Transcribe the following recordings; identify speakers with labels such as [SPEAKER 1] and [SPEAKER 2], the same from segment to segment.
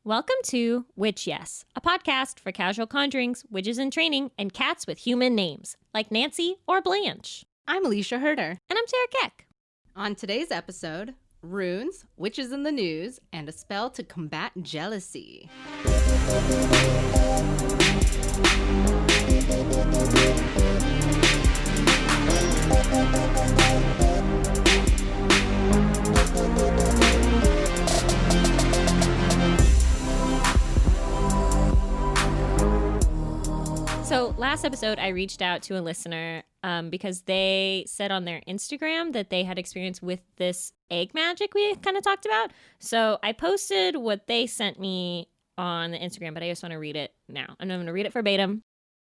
[SPEAKER 1] Welcome to Witch Yes, a podcast for casual conjurings, witches in training, and cats with human names, like Nancy or Blanche.
[SPEAKER 2] I'm Alicia Herder.
[SPEAKER 1] And I'm Terra Keck.
[SPEAKER 2] On today's episode, runes, witches in the news, and a spell to combat jealousy.
[SPEAKER 1] So last episode, I reached out to a listener because they said on their Instagram that they had experience with this egg magic we kind of talked about. So I posted what they sent me on the Instagram, but I just want to read it now. And I'm going to read it verbatim.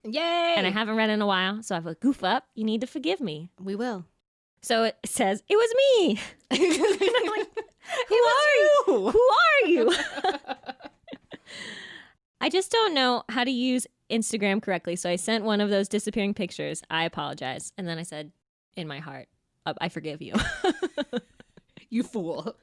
[SPEAKER 2] Yay!
[SPEAKER 1] And I haven't read it in a while, so I have a goof up. You need to forgive me.
[SPEAKER 2] We will.
[SPEAKER 1] So it says, it was me. And I'm like, Who are you? I just don't know how to use Instagram correctly, so I sent one of those disappearing pictures. I apologize. And then I said, in my heart, I forgive you.
[SPEAKER 2] You fool.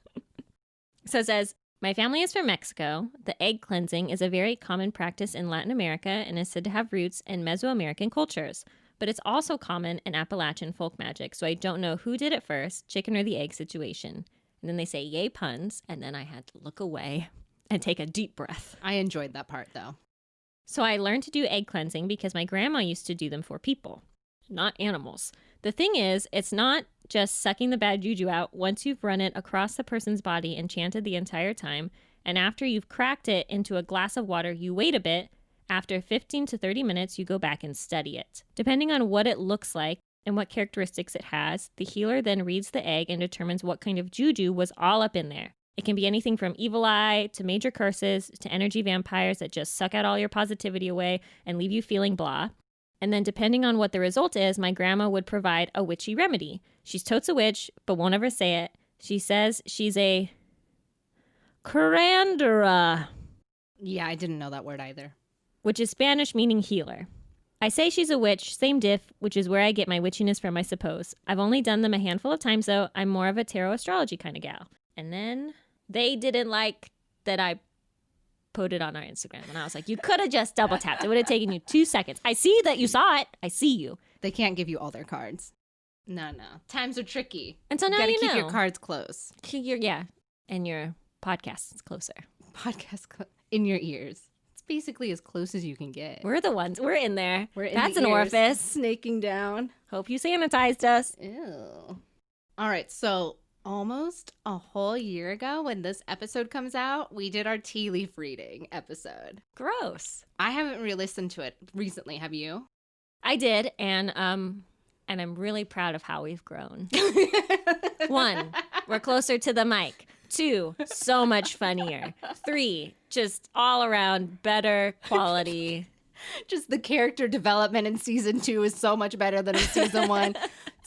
[SPEAKER 1] So it says, my family is from Mexico. The egg cleansing is a very common practice in Latin America and is said to have roots in Mesoamerican cultures. But it's also common in Appalachian folk magic, so I don't know who did it first, chicken or the egg situation. And then they say, yay puns, and then I had to look away and take a deep breath.
[SPEAKER 2] I enjoyed that part, though.
[SPEAKER 1] So I learned to do egg cleansing because my grandma used to do them for people, not animals. The thing is, it's not just sucking the bad juju out once you've run it across the person's body and chanted the entire time, and after you've cracked it into a glass of water, you wait a bit. After 15 to 30 minutes, you go back and study it. Depending on what it looks like and what characteristics it has, the healer then reads the egg and determines what kind of juju was all up in there. It can be anything from evil eye to major curses to energy vampires that just suck out all your positivity away and leave you feeling blah. And then depending on what the result is, my grandma would provide a witchy remedy. She's totes a witch, but won't ever say it. She says she's a curandera,
[SPEAKER 2] Yeah, I didn't know that word either.
[SPEAKER 1] which is Spanish meaning healer. I say she's a witch, same diff, which is where I get my witchiness from, I suppose. I've only done them a handful of times, though. I'm more of a tarot astrology kind of gal. And then they didn't like that I put it on our Instagram. And I was like, you could have just double tapped. It would have taken you 2 seconds. I see that you saw it. I see you.
[SPEAKER 2] They can't give you all their cards. No. Times are tricky.
[SPEAKER 1] And so now
[SPEAKER 2] gotta
[SPEAKER 1] you
[SPEAKER 2] keep
[SPEAKER 1] know.
[SPEAKER 2] your cards close.
[SPEAKER 1] Yeah. And your podcast is closer.
[SPEAKER 2] In your ears. It's basically as close as you can get.
[SPEAKER 1] We're the ones. We're in there.
[SPEAKER 2] We're in
[SPEAKER 1] That's
[SPEAKER 2] the
[SPEAKER 1] an
[SPEAKER 2] ears,
[SPEAKER 1] orifice.
[SPEAKER 2] snaking down.
[SPEAKER 1] Hope you sanitized us.
[SPEAKER 2] Ew. All right, so almost a whole year ago when this episode comes out, we did our tea leaf reading episode.
[SPEAKER 1] Gross.
[SPEAKER 2] I haven't re-listened to it recently, have you?
[SPEAKER 1] I did. And I'm really proud of how we've grown. 1, we're closer to the mic. 2, so much funnier. 3, just all around better quality.
[SPEAKER 2] Just the character development in season 2 is so much better than in season 1.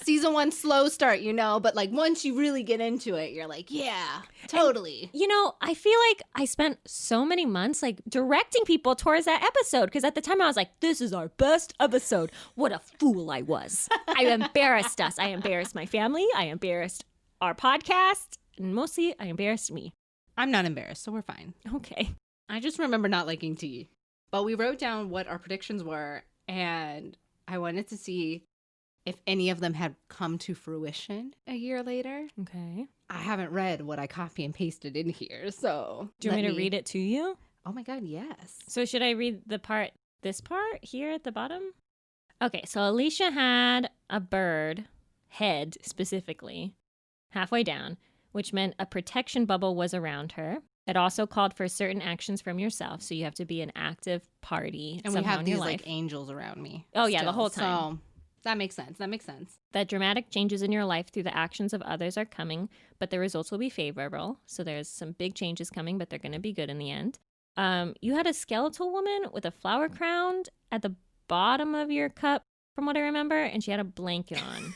[SPEAKER 2] Season 1, slow start, but like once you really get into it, you're like, yeah, totally.
[SPEAKER 1] And, I feel like I spent so many months like directing people towards that episode because at the time I was like, this is our best episode. What a fool I was. I embarrassed us. I embarrassed my family. I embarrassed our podcast. And mostly I embarrassed me.
[SPEAKER 2] I'm not embarrassed, so we're fine.
[SPEAKER 1] Okay.
[SPEAKER 2] I just remember not liking tea. But we wrote down what our predictions were, and I wanted to see if any of them had come to fruition a year later.
[SPEAKER 1] Okay.
[SPEAKER 2] I haven't read what I copy and pasted in here, so...
[SPEAKER 1] Do you want me to read it to you?
[SPEAKER 2] Oh my god, yes.
[SPEAKER 1] So should I read this part here at the bottom? Okay, so Alicia had a bird, head specifically, halfway down, which meant a protection bubble was around her. It also called for certain actions from yourself, so you have to be an active party.
[SPEAKER 2] And we have these like angels around me.
[SPEAKER 1] Oh yeah, the whole time.
[SPEAKER 2] So that makes sense.
[SPEAKER 1] That dramatic changes in your life through the actions of others are coming, but the results will be favorable. So there's some big changes coming, but they're going to be good in the end. You had a skeletal woman with a flower crown at the bottom of your cup, from what I remember, and she had a blanket on.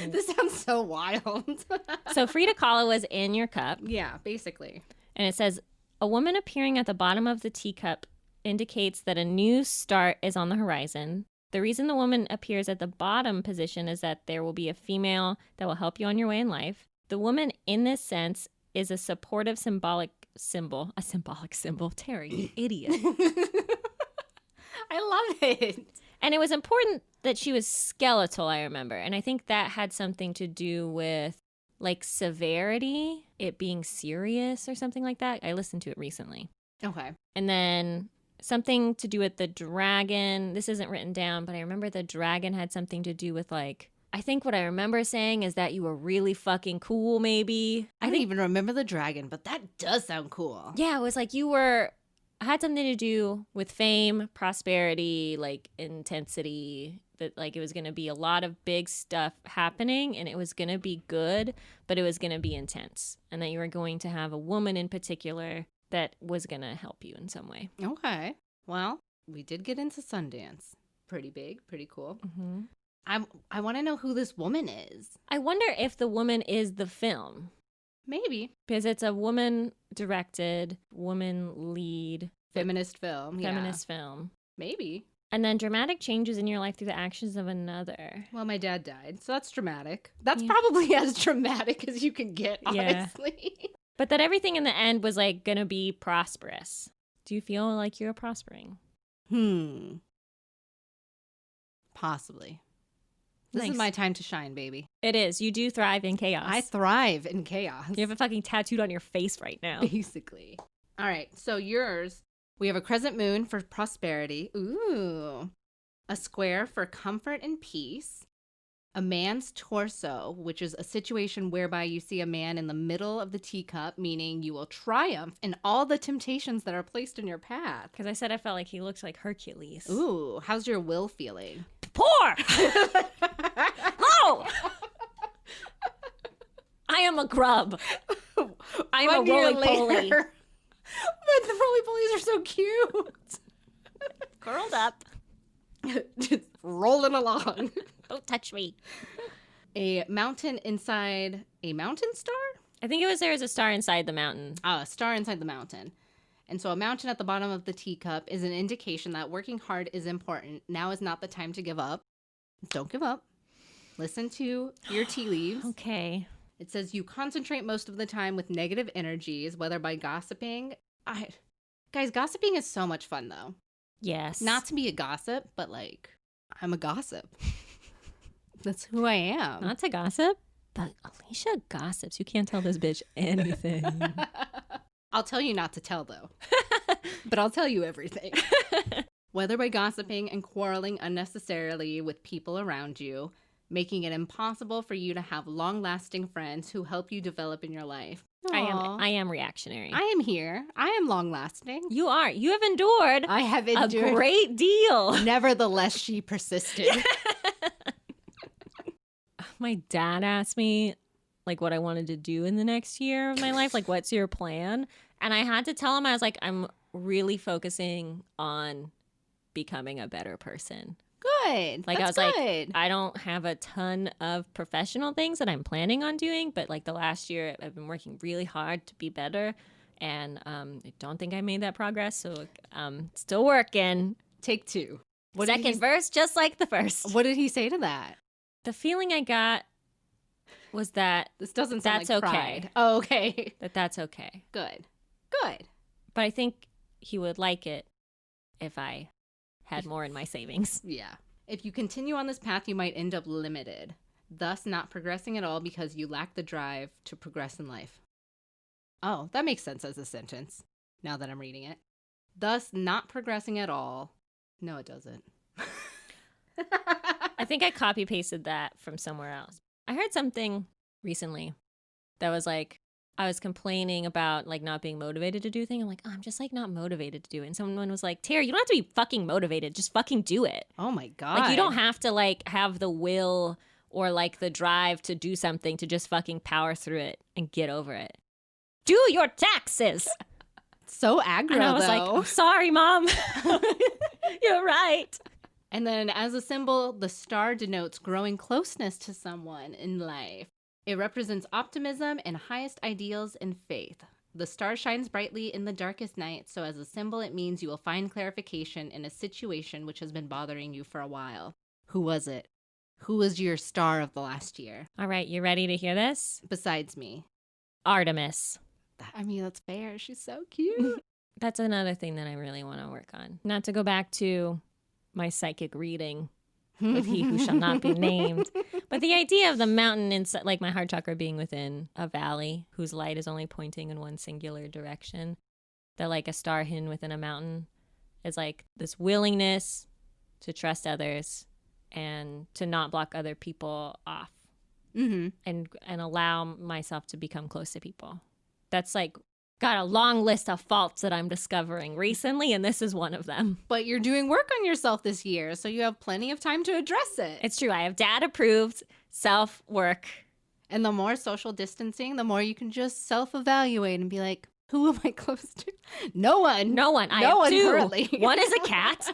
[SPEAKER 2] This sounds so wild.
[SPEAKER 1] So Frida Kahlo was in your cup.
[SPEAKER 2] Yeah, basically.
[SPEAKER 1] And it says, a woman appearing at the bottom of the teacup indicates that a new start is on the horizon. The reason the woman appears at the bottom position is that there will be a female that will help you on your way in life. The woman in this sense is a supportive symbolic symbol, a symbolic symbol. Terry, you idiot.
[SPEAKER 2] I love it.
[SPEAKER 1] And it was important that she was skeletal, I remember. And I think that had something to do with like severity, it being serious or something like that. I listened to it recently.
[SPEAKER 2] Okay.
[SPEAKER 1] And then something to do with the dragon. This isn't written down, but I remember the dragon had something to do with like, I think what I remember saying is that you were really fucking cool, maybe.
[SPEAKER 2] I don't even remember the dragon, but that does sound cool.
[SPEAKER 1] Yeah, it was like you were, had something to do with fame, prosperity, like intensity, that like it was going to be a lot of big stuff happening and it was going to be good, but it was going to be intense. And that you were going to have a woman in particular that was going to help you in some way.
[SPEAKER 2] Okay. Well, we did get into Sundance. Pretty big, pretty cool.
[SPEAKER 1] Mm-hmm.
[SPEAKER 2] I want to know who this woman is.
[SPEAKER 1] I wonder if the woman is the film.
[SPEAKER 2] Maybe.
[SPEAKER 1] Because it's a woman directed, woman lead.
[SPEAKER 2] Feminist film.
[SPEAKER 1] Feminist film.
[SPEAKER 2] Maybe.
[SPEAKER 1] And then dramatic changes in your life through the actions of another.
[SPEAKER 2] Well, my dad died, so that's dramatic. That's probably as dramatic as you can get, honestly.
[SPEAKER 1] Yeah. But that everything in the end was like going to be prosperous. Do you feel like you're prospering?
[SPEAKER 2] Possibly. This
[SPEAKER 1] Nice.
[SPEAKER 2] is my time to shine, baby.
[SPEAKER 1] It is. You do thrive in chaos.
[SPEAKER 2] I thrive in chaos.
[SPEAKER 1] You have it fucking tattooed on your face right now.
[SPEAKER 2] Basically. All right. So yours, we have a crescent moon for prosperity. Ooh. A square for comfort and peace. A man's torso, which is a situation whereby you see a man in the middle of the teacup, meaning you will triumph in all the temptations that are placed in your path.
[SPEAKER 1] Because I said I felt like he looks like Hercules.
[SPEAKER 2] Ooh. How's your will feeling?
[SPEAKER 1] Poor! No! I am a grub. I am a roly-poly.
[SPEAKER 2] But the roly-polies are so cute.
[SPEAKER 1] Curled up.
[SPEAKER 2] Just rolling along.
[SPEAKER 1] Don't touch me.
[SPEAKER 2] A mountain inside a mountain star?
[SPEAKER 1] I think it was there was a star inside the mountain.
[SPEAKER 2] A star inside the mountain. And so a mountain at the bottom of the teacup is an indication that working hard is important. Now is not the time to give up. Don't give up. Listen to your tea leaves.
[SPEAKER 1] Okay.
[SPEAKER 2] It says you concentrate most of the time with negative energies, whether by gossiping. Guys, gossiping is so much fun, though.
[SPEAKER 1] Yes.
[SPEAKER 2] Not to be a gossip, but like, I'm a gossip. That's who I am.
[SPEAKER 1] Not to gossip, but Alicia gossips. You can't tell this bitch anything.
[SPEAKER 2] I'll tell you not to tell, though. But I'll tell you everything. Whether by gossiping and quarreling unnecessarily with people around you, making it impossible for you to have long-lasting friends who help you develop in your life.
[SPEAKER 1] I am reactionary.
[SPEAKER 2] I am here. I am long-lasting.
[SPEAKER 1] You are. You have endured.
[SPEAKER 2] I have endured
[SPEAKER 1] a great deal.
[SPEAKER 2] Nevertheless, she persisted.
[SPEAKER 1] My dad asked me like what I wanted to do in the next year of my life. Like, what's your plan? And I had to tell him, I was like, I'm really focusing on becoming a better person.
[SPEAKER 2] Good.
[SPEAKER 1] Like,
[SPEAKER 2] That's
[SPEAKER 1] I was
[SPEAKER 2] good.
[SPEAKER 1] like, I don't have a ton of professional things that I'm planning on doing, but like the last year I've been working really hard to be better. And I don't think I made that progress. So still working.
[SPEAKER 2] Take two.
[SPEAKER 1] Second verse, just like the first.
[SPEAKER 2] What did he say to that?
[SPEAKER 1] The feeling I got was that
[SPEAKER 2] This doesn't sound
[SPEAKER 1] that's
[SPEAKER 2] like
[SPEAKER 1] okay.
[SPEAKER 2] pride. Oh, okay.
[SPEAKER 1] That's okay.
[SPEAKER 2] Good. Good.
[SPEAKER 1] But I think he would like it if I had more in my savings.
[SPEAKER 2] Yeah. If you continue on this path, you might end up limited, thus not progressing at all because you lack the drive to progress in life. Oh, that makes sense as a sentence, now that I'm reading it. Thus not progressing at all. No, it doesn't.
[SPEAKER 1] I think I copy pasted that from somewhere else. I heard something recently that was like, I was complaining about like not being motivated to do things. I'm like, oh, I'm just like not motivated to do it. And someone was like, Terra, you don't have to be fucking motivated. Just fucking do it.
[SPEAKER 2] Oh my God.
[SPEAKER 1] Like you don't have to like have the will or like the drive to do something, to just fucking power through it and get over it. Do your taxes.
[SPEAKER 2] So aggro,
[SPEAKER 1] And I was like, I'm sorry, Mom. You're right.
[SPEAKER 2] And then as a symbol, the star denotes growing closeness to someone in life. It represents optimism and highest ideals and faith. The star shines brightly in the darkest night, so as a symbol, it means you will find clarification in a situation which has been bothering you for a while. Who was it? Who was your star of the last year?
[SPEAKER 1] All right, you ready to hear this?
[SPEAKER 2] Besides me.
[SPEAKER 1] Artemis.
[SPEAKER 2] I mean, that's fair. She's so cute.
[SPEAKER 1] That's another thing that I really want to work on. Not to go back to my psychic reading with he who shall not be named, but the idea of the mountain inside, like my heart chakra being within a valley whose light is only pointing in one singular direction, that like a star hidden within a mountain is like this willingness to trust others and to not block other people off, and allow myself to become close to people. That's like got a long list of faults that I'm discovering recently, and this is one of them.
[SPEAKER 2] But you're doing work on yourself this year, so you have plenty of time to address it.
[SPEAKER 1] It's true. I have dad-approved self-work.
[SPEAKER 2] And the more social distancing, the more you can just self-evaluate and be like, who am I close to? No one.
[SPEAKER 1] No one. I
[SPEAKER 2] No
[SPEAKER 1] have
[SPEAKER 2] one
[SPEAKER 1] two.
[SPEAKER 2] currently.
[SPEAKER 1] One is a cat,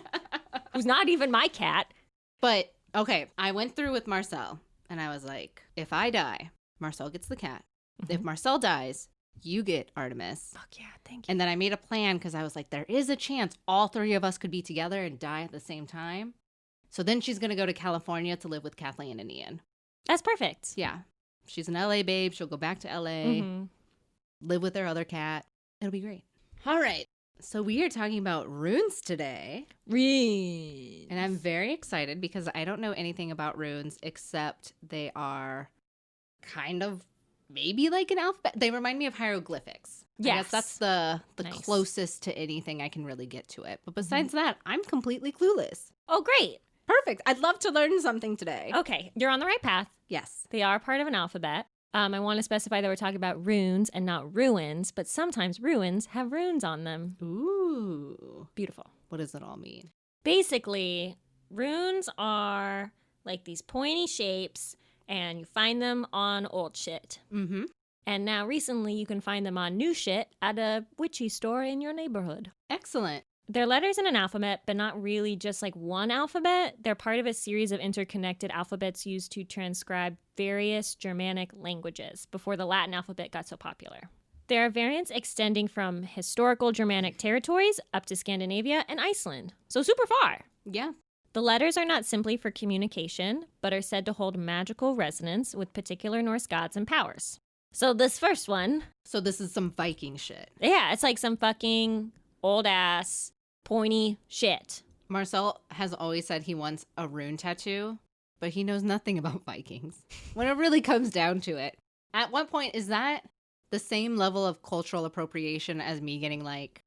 [SPEAKER 1] who's not even my cat.
[SPEAKER 2] But, okay, I went through with Marcel, and I was like, if I die, Marcel gets the cat. If Marcel dies, you get Artemis.
[SPEAKER 1] Fuck yeah, thank you.
[SPEAKER 2] And then I made a plan because I was like, there is a chance all three of us could be together and die at the same time. So then she's going to go to California to live with Kathleen and Ian.
[SPEAKER 1] That's perfect.
[SPEAKER 2] Yeah. She's an LA babe. She'll go back to LA, live with their other cat. It'll be great. All right. So we are talking about runes today.
[SPEAKER 1] Runes.
[SPEAKER 2] And I'm very excited because I don't know anything about runes except they are kind of maybe like an alphabet. They remind me of hieroglyphics.
[SPEAKER 1] Yes.
[SPEAKER 2] I guess that's the
[SPEAKER 1] Nice.
[SPEAKER 2] closest to anything I can really get to it. But besides that, I'm completely clueless.
[SPEAKER 1] Oh, great.
[SPEAKER 2] Perfect. I'd love to learn something today.
[SPEAKER 1] Okay, you're on the right path.
[SPEAKER 2] Yes.
[SPEAKER 1] They are part of an alphabet. I want to specify that we're talking about runes and not ruins, but sometimes ruins have runes on them.
[SPEAKER 2] Ooh.
[SPEAKER 1] Beautiful.
[SPEAKER 2] What does it all mean?
[SPEAKER 1] Basically, runes are like these pointy shapes, and you find them on old shit.
[SPEAKER 2] Mm-hmm.
[SPEAKER 1] And now recently you can find them on new shit at a witchy store in your neighborhood.
[SPEAKER 2] Excellent.
[SPEAKER 1] They're letters in an alphabet, but not really just like one alphabet. They're part of a series of interconnected alphabets used to transcribe various Germanic languages before the Latin alphabet got so popular. There are variants extending from historical Germanic territories up to Scandinavia and Iceland, so super far.
[SPEAKER 2] Yeah.
[SPEAKER 1] The letters are not simply for communication, but are said to hold magical resonance with particular Norse gods and powers. So this first one,
[SPEAKER 2] So this is some Viking shit.
[SPEAKER 1] yeah, it's like some fucking old-ass, pointy shit.
[SPEAKER 2] Marcel has always said he wants a rune tattoo, but he knows nothing about Vikings. When it really comes down to it. At what point is that the same level of cultural appropriation as me getting like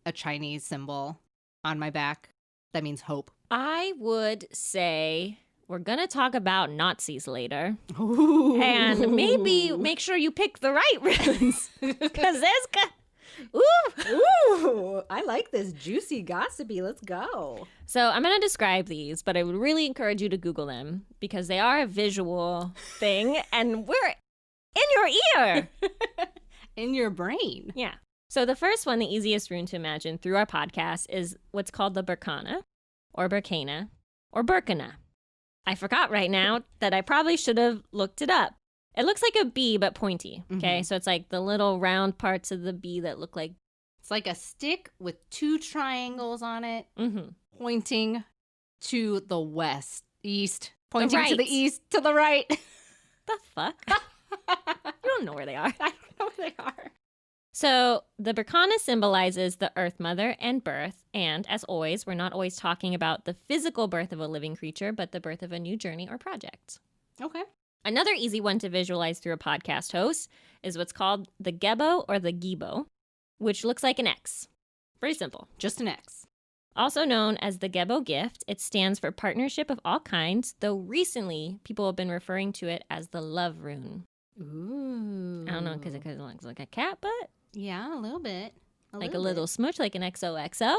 [SPEAKER 2] a Chinese symbol on my back that means hope?
[SPEAKER 1] I would say we're going to talk about Nazis later.
[SPEAKER 2] Ooh.
[SPEAKER 1] And maybe make sure you pick the right runes. Because there's...
[SPEAKER 2] Ooh, I like this juicy gossipy. Let's go.
[SPEAKER 1] So I'm going to describe these, but I would really encourage you to Google them because they are a visual thing and we're in your ear.
[SPEAKER 2] In your brain.
[SPEAKER 1] Yeah. So the first one, the easiest rune to imagine through our podcast is what's called the Berkana or Berkana or Burkana. I forgot right now that I probably should have looked it up. It looks like a bee, but pointy. Okay, so it's like the little round parts of the bee that look like...
[SPEAKER 2] It's like a stick with two triangles on it
[SPEAKER 1] Mm-hmm.
[SPEAKER 2] pointing to the west, east, pointing to
[SPEAKER 1] right.
[SPEAKER 2] the east, to the right.
[SPEAKER 1] The fuck? You don't know where they are.
[SPEAKER 2] I don't know where they are.
[SPEAKER 1] So the Berkana symbolizes the Earth Mother and birth. And as always, we're not always talking about the physical birth of a living creature, but the birth of a new journey or project.
[SPEAKER 2] Okay.
[SPEAKER 1] Another easy one to visualize through a podcast host is what's called the Gebo or the Gibo, which looks like an X. Pretty simple.
[SPEAKER 2] Just an X.
[SPEAKER 1] Also known as the Gebo gift, it stands for partnership of all kinds, though recently people have been referring to it as the love rune.
[SPEAKER 2] Ooh.
[SPEAKER 1] I don't know, because it looks like a cat butt,
[SPEAKER 2] Yeah, a little bit.
[SPEAKER 1] like a little smooch, like an XOXO.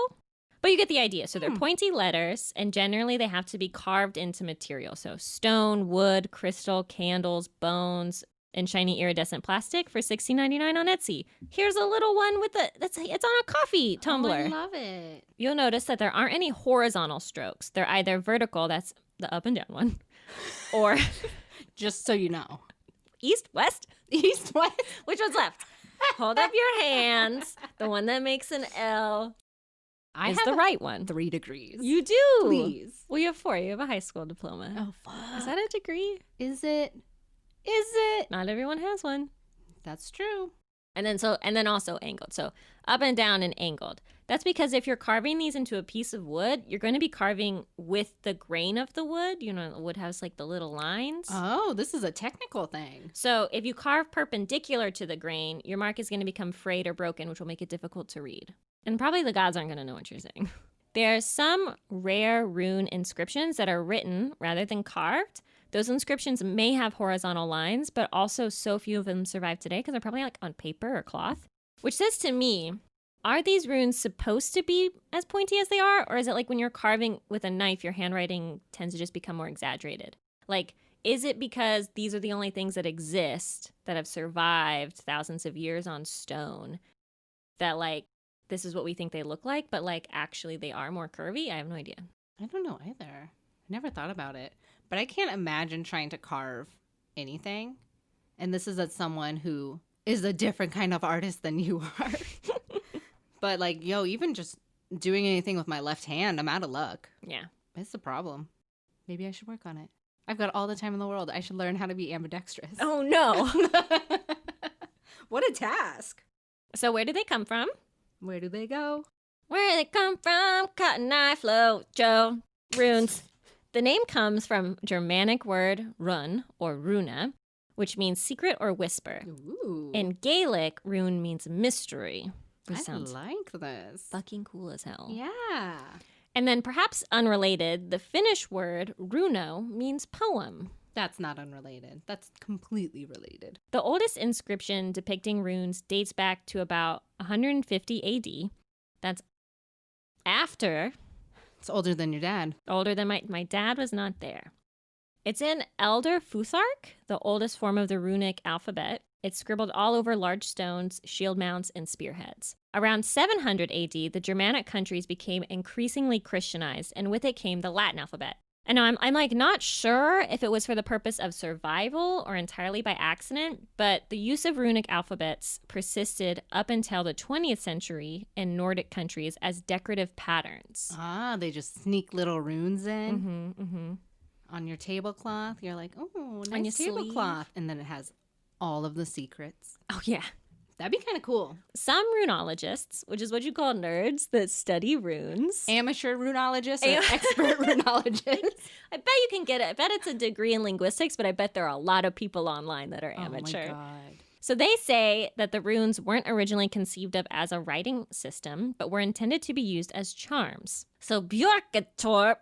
[SPEAKER 1] But you get the idea. So they're
[SPEAKER 2] Hmm.
[SPEAKER 1] pointy letters, and generally they have to be carved into material. So stone, wood, crystal, candles, bones, and shiny iridescent plastic for $16.99 on Etsy. Here's a little one with it's on a coffee tumbler.
[SPEAKER 2] Oh, I love it.
[SPEAKER 1] You'll notice that there aren't any horizontal strokes. They're either vertical, that's the up and down one, or
[SPEAKER 2] Just so you know.
[SPEAKER 1] east, west,
[SPEAKER 2] East, west.
[SPEAKER 1] which one's left? Hold up your hands. The one that makes an L
[SPEAKER 2] I
[SPEAKER 1] is
[SPEAKER 2] have
[SPEAKER 1] the right one.
[SPEAKER 2] 3 degrees.
[SPEAKER 1] You do.
[SPEAKER 2] Please.
[SPEAKER 1] Well, you have 4. You have a high school diploma.
[SPEAKER 2] Oh, fuck.
[SPEAKER 1] Is that a degree?
[SPEAKER 2] Is it? Is it?
[SPEAKER 1] Not everyone has one.
[SPEAKER 2] That's true.
[SPEAKER 1] And then also angled. So up and down and angled. That's because if you're carving these into a piece of wood, you're going to be carving with the grain of the wood. You know, the wood has like the little lines.
[SPEAKER 2] Oh, this is a technical thing.
[SPEAKER 1] So if you carve perpendicular to the grain, your mark is going to become frayed or broken, which will make it difficult to read. And probably the gods aren't going to know what you're saying. There are some rare rune inscriptions that are written rather than carved. Those inscriptions may have horizontal lines, but also so few of them survive today because they're probably like on paper or cloth. Which says to me, are these runes supposed to be as pointy as they are? Or is it like when you're carving with a knife, your handwriting tends to just become more exaggerated? Like, is it because these are the only things that exist that have survived thousands of years on stone that like, this is what we think they look like, but like actually they are more curvy? I have no idea.
[SPEAKER 2] I don't know either. I never thought about it. But I can't imagine trying to carve anything. And this is as someone who is a different kind of artist than you are. But like, even just doing anything with my left hand, I'm out of luck.
[SPEAKER 1] Yeah.
[SPEAKER 2] It's a problem. Maybe I should work on it. I've got all the time in the world. I should learn how to be ambidextrous.
[SPEAKER 1] Oh, no.
[SPEAKER 2] What a task.
[SPEAKER 1] So where do they come from?
[SPEAKER 2] Where do they go?
[SPEAKER 1] Where do they come from? Cotton eye float, Joe. Runes. The name comes from Germanic word run or runa, which means secret or whisper.
[SPEAKER 2] Ooh.
[SPEAKER 1] In Gaelic, rune means mystery. Which
[SPEAKER 2] I
[SPEAKER 1] sounds
[SPEAKER 2] like this.
[SPEAKER 1] fucking cool as hell.
[SPEAKER 2] Yeah.
[SPEAKER 1] And then perhaps unrelated, the Finnish word runo means poem.
[SPEAKER 2] That's not unrelated. That's completely related.
[SPEAKER 1] The oldest inscription depicting runes dates back to about 150 AD. That's after...
[SPEAKER 2] It's older than your dad.
[SPEAKER 1] Older than my dad was not there. It's in Elder Futhark, the oldest form of the runic alphabet. It's scribbled all over large stones, shield mounts, and spearheads. Around 700 AD, the Germanic countries became increasingly Christianized, and with it came the Latin alphabet. And I'm like not sure if it was for the purpose of survival or entirely by accident, but the use of runic alphabets persisted up until the 20th century in Nordic countries as decorative patterns.
[SPEAKER 2] Ah, they just sneak little runes in on your tablecloth. You're like, oh, nice tablecloth. And then it has all of the secrets.
[SPEAKER 1] Oh, yeah.
[SPEAKER 2] That'd be kind of cool.
[SPEAKER 1] Some runologists, which is what you call nerds that study runes.
[SPEAKER 2] Amateur runologists or expert runologists?
[SPEAKER 1] I bet you can get it. I bet it's a degree in linguistics, but I bet there are a lot of people online that are amateur.
[SPEAKER 2] Oh, my God.
[SPEAKER 1] So they say that the runes weren't originally conceived of as a writing system, but were intended to be used as charms. So Björketorp,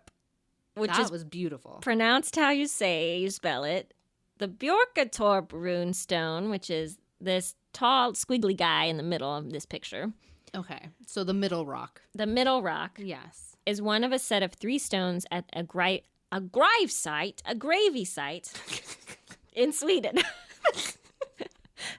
[SPEAKER 1] which
[SPEAKER 2] that
[SPEAKER 1] is
[SPEAKER 2] was beautiful.
[SPEAKER 1] Pronounced how you spell it. The Björketorp rune stone, which is this tall, squiggly guy in the middle of this picture.
[SPEAKER 2] Okay, so the middle rock.
[SPEAKER 1] The middle rock.
[SPEAKER 2] Yes.
[SPEAKER 1] Is one of a set of 3 stones at a gravy site in Sweden.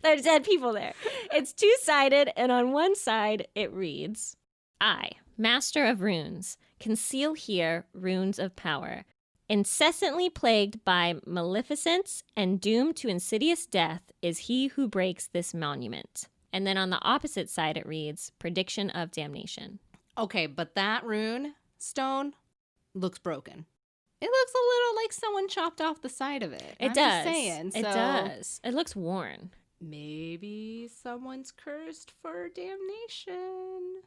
[SPEAKER 1] There's dead people there. It's 2-sided, and on one side it reads, I, master of runes, conceal here runes of power. Incessantly plagued by maleficence and doomed to insidious death is he who breaks this monument. And then on the opposite side it reads, prediction of damnation.
[SPEAKER 2] Okay, but that rune stone looks broken. It looks a little like someone chopped off the side of it.
[SPEAKER 1] It
[SPEAKER 2] I'm
[SPEAKER 1] does.
[SPEAKER 2] Just saying.
[SPEAKER 1] It
[SPEAKER 2] So
[SPEAKER 1] does. It looks worn.
[SPEAKER 2] maybe someone's cursed for damnation.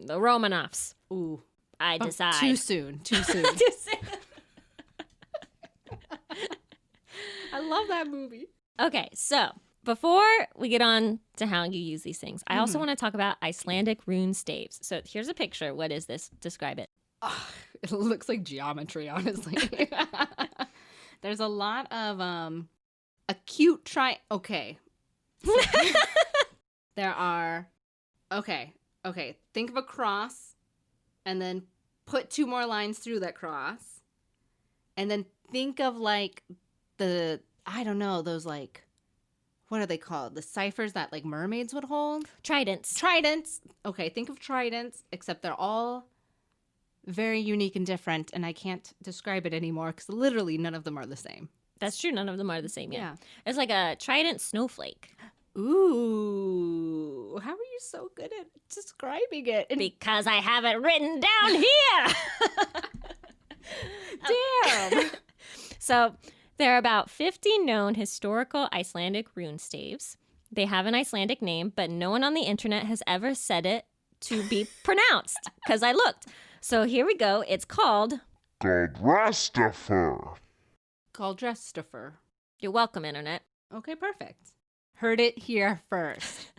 [SPEAKER 1] The Romanovs.
[SPEAKER 2] Ooh.
[SPEAKER 1] I decide.
[SPEAKER 2] Too soon. Too soon. I love that movie.
[SPEAKER 1] Okay, so before we get on to how you use these things, I also want to talk about Icelandic rune staves. So here's a picture. What is this? Describe it.
[SPEAKER 2] It looks like geometry, honestly. There's a lot of a cute okay. There are okay. Think of a cross and then put 2 more lines through that cross. And then think of like those like, what are they called? The ciphers that like mermaids would hold?
[SPEAKER 1] Tridents.
[SPEAKER 2] Okay, think of tridents, except they're all very unique and different, and I can't describe it anymore because literally none of them are the same.
[SPEAKER 1] That's true. None of them are the same yet.
[SPEAKER 2] Yeah.
[SPEAKER 1] It's like a trident snowflake.
[SPEAKER 2] Ooh, how are you so good at describing it?
[SPEAKER 1] Because I have it written down here.
[SPEAKER 2] Damn.
[SPEAKER 1] So There are about 50 known historical Icelandic rune staves. They have an Icelandic name, but no one on the internet has ever said it to be pronounced, because I looked. So here we go. It's called
[SPEAKER 3] Galdrastafur.
[SPEAKER 2] Galdrastafur.
[SPEAKER 1] You're welcome, internet.
[SPEAKER 2] Okay, perfect. Heard it here first.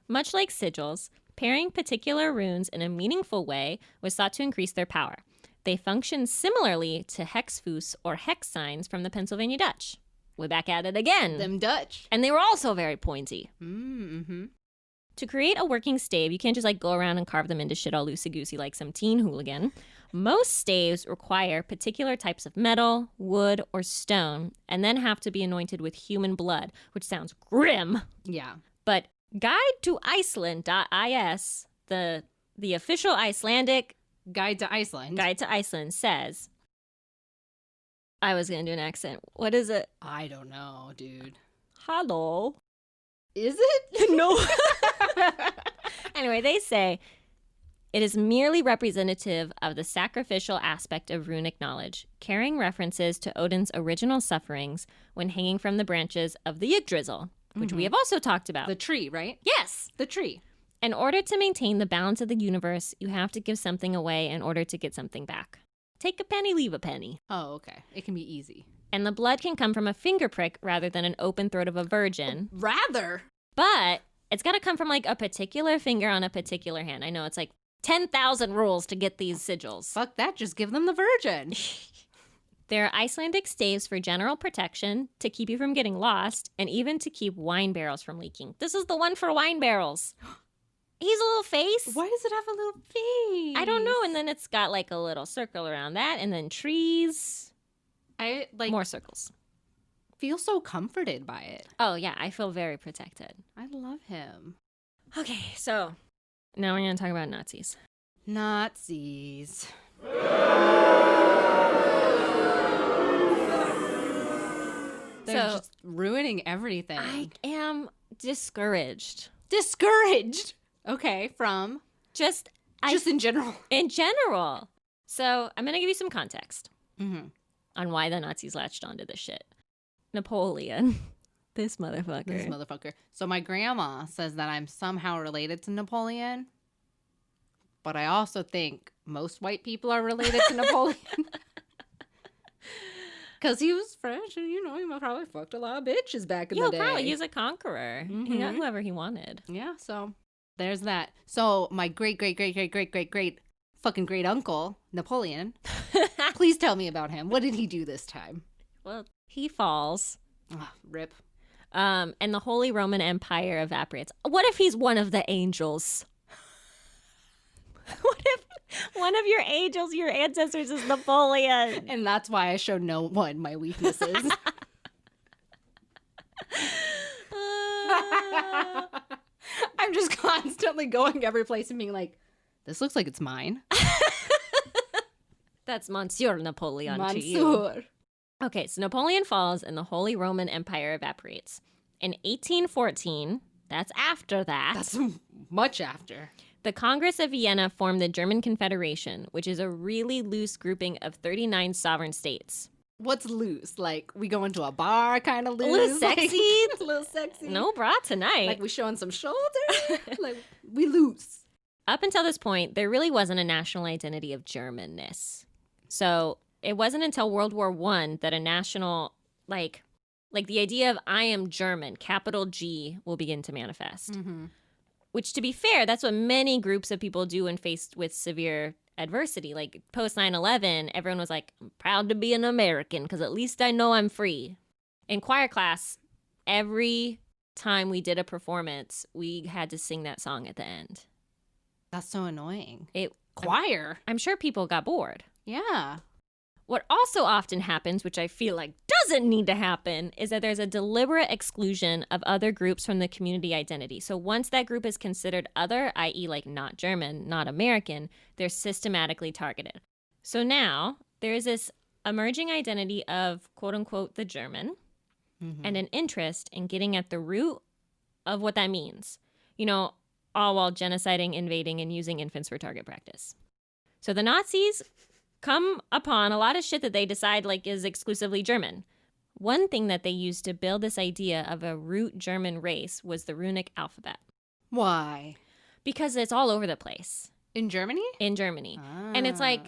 [SPEAKER 1] Much like sigils, pairing particular runes in a meaningful way was thought to increase their power. They function similarly to hexfus or hex signs from the Pennsylvania Dutch. We're back at it again.
[SPEAKER 2] Them Dutch.
[SPEAKER 1] And they were also very pointy.
[SPEAKER 2] Mm-hmm.
[SPEAKER 1] To create a working stave, you can't just like go around and carve them into shit all loosey-goosey like some teen hooligan. Most staves require particular types of metal, wood, or stone, and then have to be anointed with human blood, which sounds grim.
[SPEAKER 2] Yeah.
[SPEAKER 1] But Guide to Iceland.is, the official Icelandic
[SPEAKER 2] Guide to Iceland.
[SPEAKER 1] Guide to Iceland says, I was going to do an accent. What is it?
[SPEAKER 2] I don't know, dude.
[SPEAKER 1] Hello.
[SPEAKER 2] Is it?
[SPEAKER 1] No. Anyway, they say, it is merely representative of the sacrificial aspect of runic knowledge, carrying references to Odin's original sufferings when hanging from the branches of the Yggdrasil, which we have also talked about.
[SPEAKER 2] The tree, right?
[SPEAKER 1] Yes.
[SPEAKER 2] The tree.
[SPEAKER 1] In order to maintain the balance of the universe, you have to give something away in order to get something back. Take a penny, leave a penny.
[SPEAKER 2] Oh, okay. It can be easy.
[SPEAKER 1] And the blood can come from a finger prick rather than an open throat of a virgin.
[SPEAKER 2] Rather.
[SPEAKER 1] But it's got to come from like a particular finger on a particular hand. I know it's like 10,000 rules to get these sigils.
[SPEAKER 2] Fuck that. Just give them the virgin.
[SPEAKER 1] There are Icelandic staves for general protection, to keep you from getting lost, and even to keep wine barrels from leaking. This is the one for wine barrels. He's a little face.
[SPEAKER 2] Why does it have a little face?
[SPEAKER 1] I don't know. And then it's got like a little circle around that, and then trees.
[SPEAKER 2] I
[SPEAKER 1] More circles.
[SPEAKER 2] feel so comforted by it.
[SPEAKER 1] Oh, yeah. I feel very protected.
[SPEAKER 2] I love him.
[SPEAKER 1] Okay, so now we're going to talk about Nazis.
[SPEAKER 2] Nazis. They're just ruining everything.
[SPEAKER 1] I am discouraged.
[SPEAKER 2] Discouraged. Okay, from
[SPEAKER 1] Just
[SPEAKER 2] in general.
[SPEAKER 1] in general. So I'm going to give you some context
[SPEAKER 2] Mm-hmm.
[SPEAKER 1] on why the Nazis latched onto this shit. Napoleon. This motherfucker.
[SPEAKER 2] This motherfucker. So my grandma says that I'm somehow related to Napoleon, but I also think most white people are related to Napoleon. Because he was French and, he probably fucked a lot of bitches back in the day.
[SPEAKER 1] Probably. He was a conqueror. He got
[SPEAKER 2] Mhm.
[SPEAKER 1] whoever he wanted.
[SPEAKER 2] Yeah, so there's that. So my great fucking great uncle, Napoleon, please tell me about him. What did he do this time?
[SPEAKER 1] Well, he falls.
[SPEAKER 2] Rip.
[SPEAKER 1] And the Holy Roman Empire evaporates. What if he's one of the angels? What if one of your angels, your ancestors, is Napoleon?
[SPEAKER 2] And that's why I showed no one my weaknesses. I'm just constantly going every place and being like, this looks like it's mine.
[SPEAKER 1] That's Monsieur Napoleon to you.
[SPEAKER 2] Monsieur.
[SPEAKER 1] Okay, so Napoleon falls and the Holy Roman Empire evaporates. In 1814, that's after that,
[SPEAKER 2] That's much after.
[SPEAKER 1] the Congress of Vienna formed the German Confederation, which is a really loose grouping of 39 sovereign states.
[SPEAKER 2] What's loose? Like, we go into a bar kind of loose?
[SPEAKER 1] A little sexy.
[SPEAKER 2] Like, a little sexy?
[SPEAKER 1] No bra tonight.
[SPEAKER 2] Like, we showing some shoulder? Like, we loose.
[SPEAKER 1] Up until this point, there really wasn't a national identity of Germanness. So it wasn't until World War I that a national, like the idea of I am German, capital G, will begin to manifest.
[SPEAKER 2] Mm-hmm.
[SPEAKER 1] Which, to be fair, that's what many groups of people do when faced with severe adversity. Like post 9/11, everyone was like, I'm proud to be an American because at least I know I'm free. In choir class, every time we did a performance, we had to sing that song at the end.
[SPEAKER 2] That's so annoying.
[SPEAKER 1] Choir. I'm sure people got bored.
[SPEAKER 2] Yeah.
[SPEAKER 1] What also often happens, which I feel like doesn't need to happen, is that there's a deliberate exclusion of other groups from the community identity. So once that group is considered other, i.e. like not German, not American, they're systematically targeted. So now there is this emerging identity of quote unquote the German and an interest in getting at the root of what that means. All while genociding, invading, and using infants for target practice. So the Nazis come upon a lot of shit that they decide like is exclusively German. One thing that they used to build this idea of a root German race was the runic alphabet.
[SPEAKER 2] Why?
[SPEAKER 1] Because it's all over the place.
[SPEAKER 2] In Germany?
[SPEAKER 1] In Germany.
[SPEAKER 2] Ah.
[SPEAKER 1] And it's like,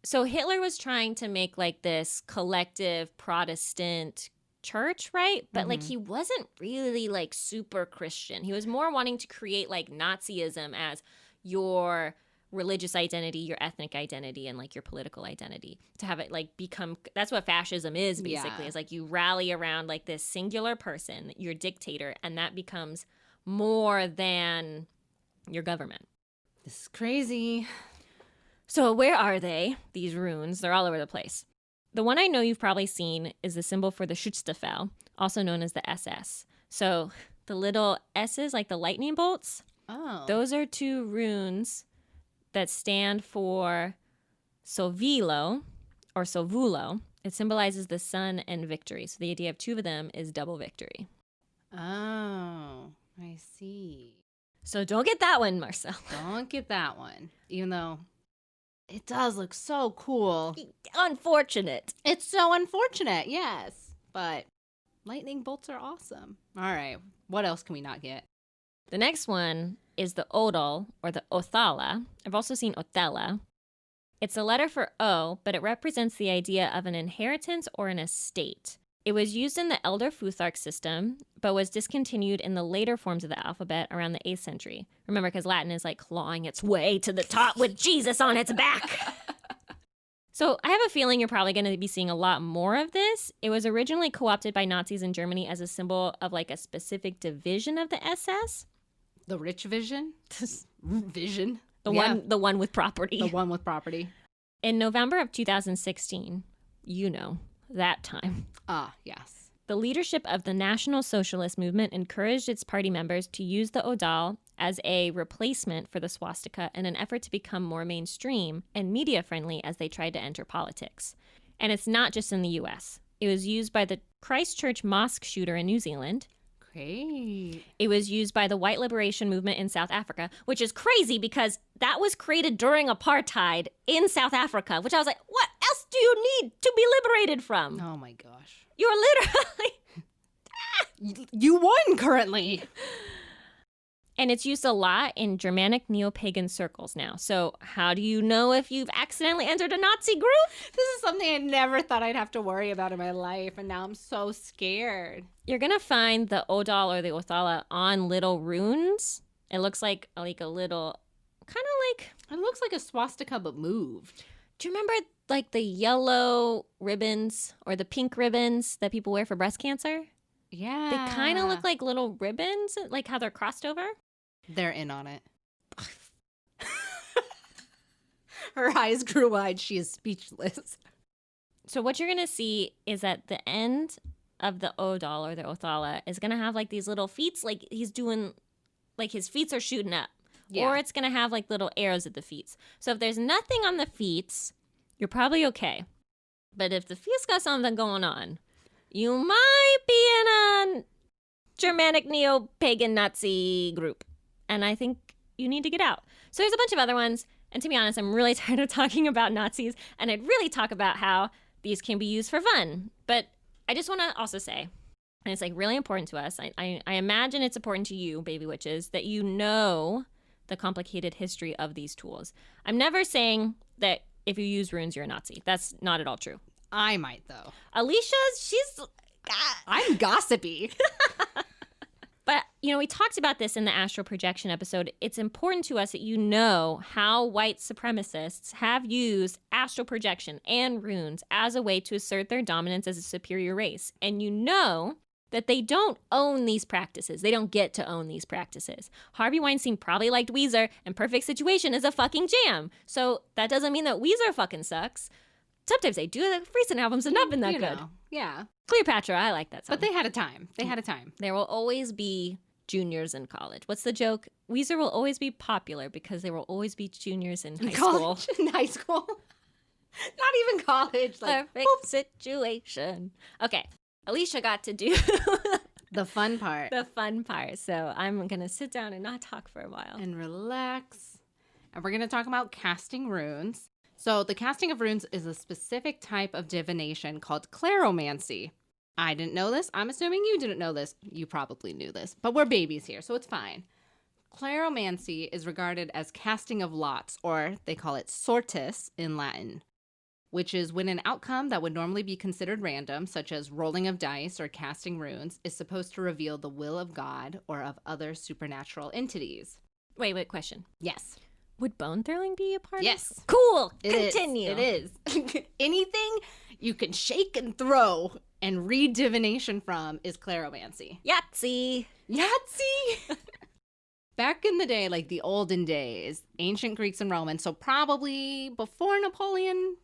[SPEAKER 1] so Hitler was trying to make like this collective Protestant church, right? But like he wasn't really like super Christian. He was more wanting to create like Nazism as your religious identity, your ethnic identity, and like your political identity, to have it like become, that's what fascism is basically. It's like you rally around like this singular person, your dictator, and that becomes more than your government.
[SPEAKER 2] This is crazy.
[SPEAKER 1] So where are they, these runes? They're all over the place. The one I know you've probably seen is the symbol for the Schutzstaffel, also known as the SS. So the little S's, like the lightning bolts, those are 2 runes that stand for Sovilo or Sovulo. It symbolizes the sun and victory. So the idea of 2 of them is double victory.
[SPEAKER 2] Oh, I see.
[SPEAKER 1] So don't get that one, Marcel.
[SPEAKER 2] Don't get that one, even though it does look so cool.
[SPEAKER 1] Unfortunate.
[SPEAKER 2] It's so unfortunate, yes. But lightning bolts are awesome. All right, what else can we not get?
[SPEAKER 1] The next one is the Odal or the Othala. I've also seen Otella. It's a letter for O, but it represents the idea of an inheritance or an estate. It was used in the Elder Futhark system, but was discontinued in the later forms of the alphabet around the 8th century. Remember, because Latin is like clawing its way to the top with Jesus on its back. So I have a feeling you're probably going to be seeing a lot more of this. It was originally co-opted by Nazis in Germany as a symbol of like a specific division of the SS.
[SPEAKER 2] The rich vision? Vision?
[SPEAKER 1] The one with property.
[SPEAKER 2] The one with property.
[SPEAKER 1] In November of 2016, that time.
[SPEAKER 2] Ah, yes.
[SPEAKER 1] The leadership of the National Socialist movement encouraged its party members to use the Odal as a replacement for the swastika in an effort to become more mainstream and media-friendly as they tried to enter politics. And it's not just in the U.S. It was used by the Christchurch mosque shooter in New Zealand.
[SPEAKER 2] Great.
[SPEAKER 1] It was used by the white liberation movement in South Africa, which is crazy because that was created during apartheid in South Africa, which I was like, what else do you need to be liberated from?
[SPEAKER 2] Oh my gosh.
[SPEAKER 1] You're literally...
[SPEAKER 2] You won currently.
[SPEAKER 1] And it's used a lot in Germanic neo-pagan circles now. So how do you know if you've accidentally entered a Nazi group?
[SPEAKER 2] This is something I never thought I'd have to worry about in my life, and now I'm so scared.
[SPEAKER 1] You're going to find the Odal or the Othala on little runes. It looks like a little, kind of like...
[SPEAKER 2] It looks like a swastika, but moved.
[SPEAKER 1] Do you remember like the yellow ribbons or the pink ribbons that people wear for breast cancer?
[SPEAKER 2] Yeah.
[SPEAKER 1] They kind of look like little ribbons, like how they're crossed over.
[SPEAKER 2] They're in on it. Her eyes grew wide. She is speechless.
[SPEAKER 1] So what you're going to see is at the end of the Odal or the Othala is going to have like these little feet, like he's doing, like his feet are shooting up. Yeah. Or it's going to have like little arrows at the feet. So if there's nothing on the feet, you're probably okay. But if the feet's got something going on, you might be in a Germanic neo-pagan Nazi group. And I think you need to get out. So there's a bunch of other ones. And to be honest, I'm really tired of talking about Nazis. And I'd really talk about how these can be used for fun. But I just want to also say, and it's like really important to us, I imagine it's important to you, baby witches, that you know the complicated history of these tools. I'm never saying that if you use runes, you're a Nazi. That's not at all true.
[SPEAKER 2] I might, though.
[SPEAKER 1] Alicia,
[SPEAKER 2] I'm gossipy.
[SPEAKER 1] But, we talked about this in the astral projection episode. It's important to us that you know how white supremacists have used astral projection and runes as a way to assert their dominance as a superior race. And you know that they don't own these practices. They don't get to own these practices. Harvey Weinstein probably liked Weezer, and Perfect Situation is a fucking jam. So that doesn't mean that Weezer fucking sucks. Sometimes they do. The recent albums have not been that good.
[SPEAKER 2] Yeah.
[SPEAKER 1] Cleopatra, I like that song.
[SPEAKER 2] But they had a time.
[SPEAKER 1] There will always be juniors in college. What's the joke? Weezer will always be popular because there will always be juniors in high school.
[SPEAKER 2] In high school? Not even college.
[SPEAKER 1] Like, Perfect Situation. Okay. Alicia got to do
[SPEAKER 2] the fun part.
[SPEAKER 1] So I'm going to sit down and not talk for a while.
[SPEAKER 2] And relax. And we're going to talk about casting runes. So the casting of runes is a specific type of divination called claromancy. I didn't know this. I'm assuming you didn't know this. You probably knew this, but we're babies here, so it's fine. Claromancy is regarded as casting of lots, or they call it sortis in Latin, which is when an outcome that would normally be considered random, such as rolling of dice or casting runes, is supposed to reveal the will of God or of other supernatural entities.
[SPEAKER 1] Wait, question.
[SPEAKER 2] Yes.
[SPEAKER 1] Would bone throwing be a part of
[SPEAKER 2] Yes.
[SPEAKER 1] Cool.
[SPEAKER 2] It
[SPEAKER 1] Continue.
[SPEAKER 2] It is. Anything you can shake and throw and read divination from is claromancy.
[SPEAKER 1] Yahtzee.
[SPEAKER 2] Yahtzee! Back in the day, like the olden days, ancient Greeks and Romans, so probably before Napoleon.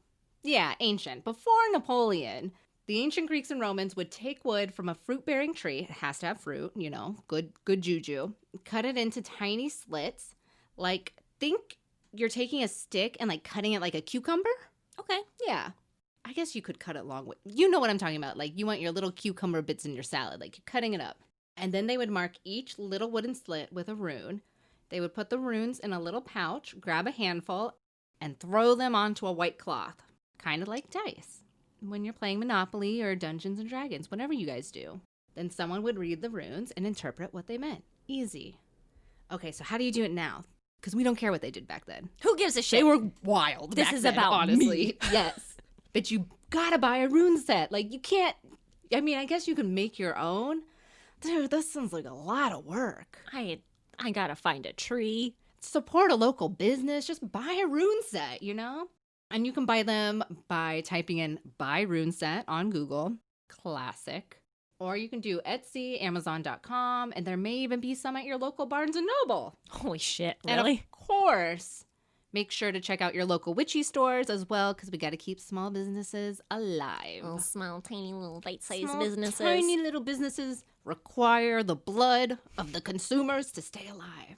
[SPEAKER 2] Yeah, ancient. Before Napoleon, the ancient Greeks and Romans would take wood from a fruit-bearing tree. It has to have fruit, you know, good juju. Cut it into tiny slits. Like, think you're taking a stick and like cutting it like a cucumber.
[SPEAKER 1] Okay.
[SPEAKER 2] Yeah. I guess you could cut it long. You know what I'm talking about. Like, you want your little cucumber bits in your salad. Like, you're cutting it up. And then they would mark each little wooden slit with a rune. They would put the runes in a little pouch, grab a handful, and throw them onto a white cloth. Kind of like dice. When you're playing Monopoly or Dungeons and Dragons, whatever you guys do. Then someone would read the runes and interpret what they meant. Easy. Okay, so how do you do it now? Because we don't care what they did back then.
[SPEAKER 1] Who gives a shit?
[SPEAKER 2] They were wild.
[SPEAKER 1] This
[SPEAKER 2] back
[SPEAKER 1] is
[SPEAKER 2] then,
[SPEAKER 1] about
[SPEAKER 2] honestly.
[SPEAKER 1] me.
[SPEAKER 2] Yes. But you gotta buy a rune set. Like, you can't. I mean, I guess you can make your own. Dude, this sounds like a lot of work.
[SPEAKER 1] I gotta find a tree.
[SPEAKER 2] Support a local business. Just buy a rune set, you know? And you can buy them by typing in buy rune set on Google. Classic. Or you can do Etsy, Amazon.com, and there may even be some at your local Barnes & Noble.
[SPEAKER 1] Holy shit,
[SPEAKER 2] And
[SPEAKER 1] really?
[SPEAKER 2] of course, make sure to check out your local witchy stores as well, because we got to keep small businesses alive.
[SPEAKER 1] Little small, tiny, little bite-sized
[SPEAKER 2] Small,
[SPEAKER 1] businesses.
[SPEAKER 2] Tiny little businesses require the blood of the consumers to stay alive.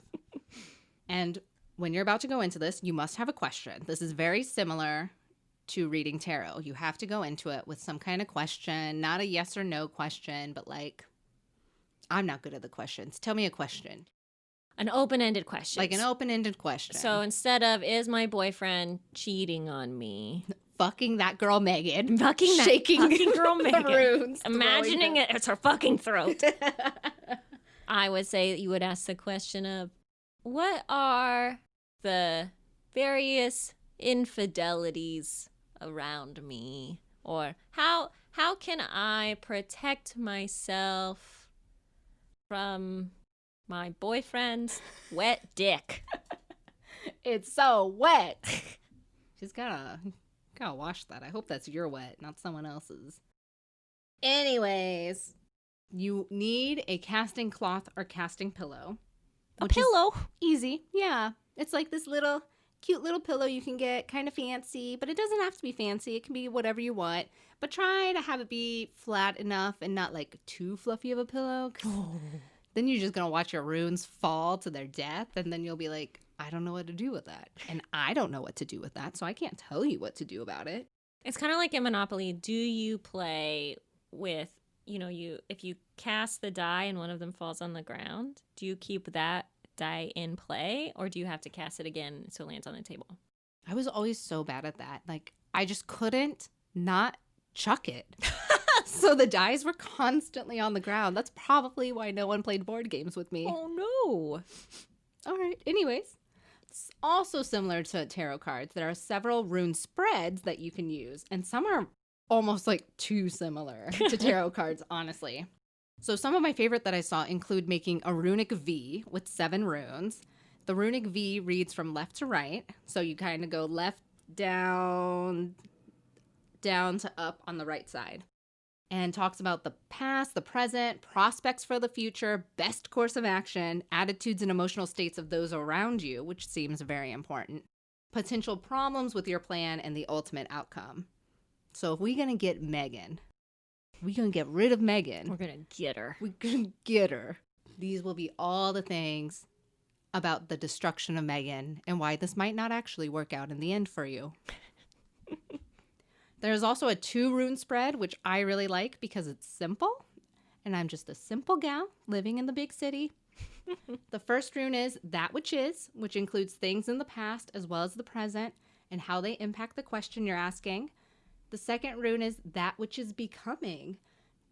[SPEAKER 2] And when you're about to go into this, you must have a question. This is very similar to reading tarot. You have to go into it with some kind of question, not a yes or no question, but like, I'm not good at the questions. Tell me a question.
[SPEAKER 1] An open-ended question.
[SPEAKER 2] Like an open-ended question.
[SPEAKER 1] So instead of, is my boyfriend cheating on me?
[SPEAKER 2] Fucking that girl Megan.
[SPEAKER 1] Fucking that
[SPEAKER 2] shaking
[SPEAKER 1] fucking girl
[SPEAKER 2] the
[SPEAKER 1] Megan.
[SPEAKER 2] runes,
[SPEAKER 1] Imagining
[SPEAKER 2] throwing
[SPEAKER 1] it's her fucking throat. I would say that you would ask the question of, what are the various infidelities around me? Or how can I protect myself from my boyfriend's wet dick?
[SPEAKER 2] It's so wet. She's gotta wash that. I hope that's your wet, not someone else's. Anyways, you need a casting cloth or casting pillow.
[SPEAKER 1] A pillow?
[SPEAKER 2] Easy. Yeah. It's like this little cute little pillow you can get, kind of fancy, but it doesn't have to be fancy. It can be whatever you want. But try to have it be flat enough and not like too fluffy of a pillow. Then you're just going to watch your runes fall to their death, and then you'll be like, I don't know what to do with that. And I don't know what to do with that, so I can't tell you what to do about it.
[SPEAKER 1] It's kind of like in Monopoly. Do you play with, if you cast the die and one of them falls on the ground, do you keep that die in play, or do you have to cast it again so it lands on the table?
[SPEAKER 2] I was always so bad at that. Like, I just couldn't not chuck it. So the dice were constantly on the ground. That's probably why no one played board games with me.
[SPEAKER 1] Oh, no.
[SPEAKER 2] All right. Anyways, it's also similar to tarot cards. There are several rune spreads that you can use, and some are almost like too similar to tarot cards, honestly. So some of my favorite that I saw include making a runic V with 7 runes. The runic V reads from left to right. So you kind of go left, down to up on the right side. And talks about the past, the present, prospects for the future, best course of action, attitudes and emotional states of those around you, which seems very important, potential problems with your plan, and the ultimate outcome. So if we're going to get Megan, we're going to get rid of Megan.
[SPEAKER 1] We're going to get her.
[SPEAKER 2] We're going to get her. These will be all the things about the destruction of Megan and why this might not actually work out in the end for you. There's also a 2 rune spread, which I really like because it's simple. And I'm just a simple gal living in the big city. The first rune is that which is, which includes things in the past as well as the present. and how they impact the question you're asking. The second rune is that which is becoming.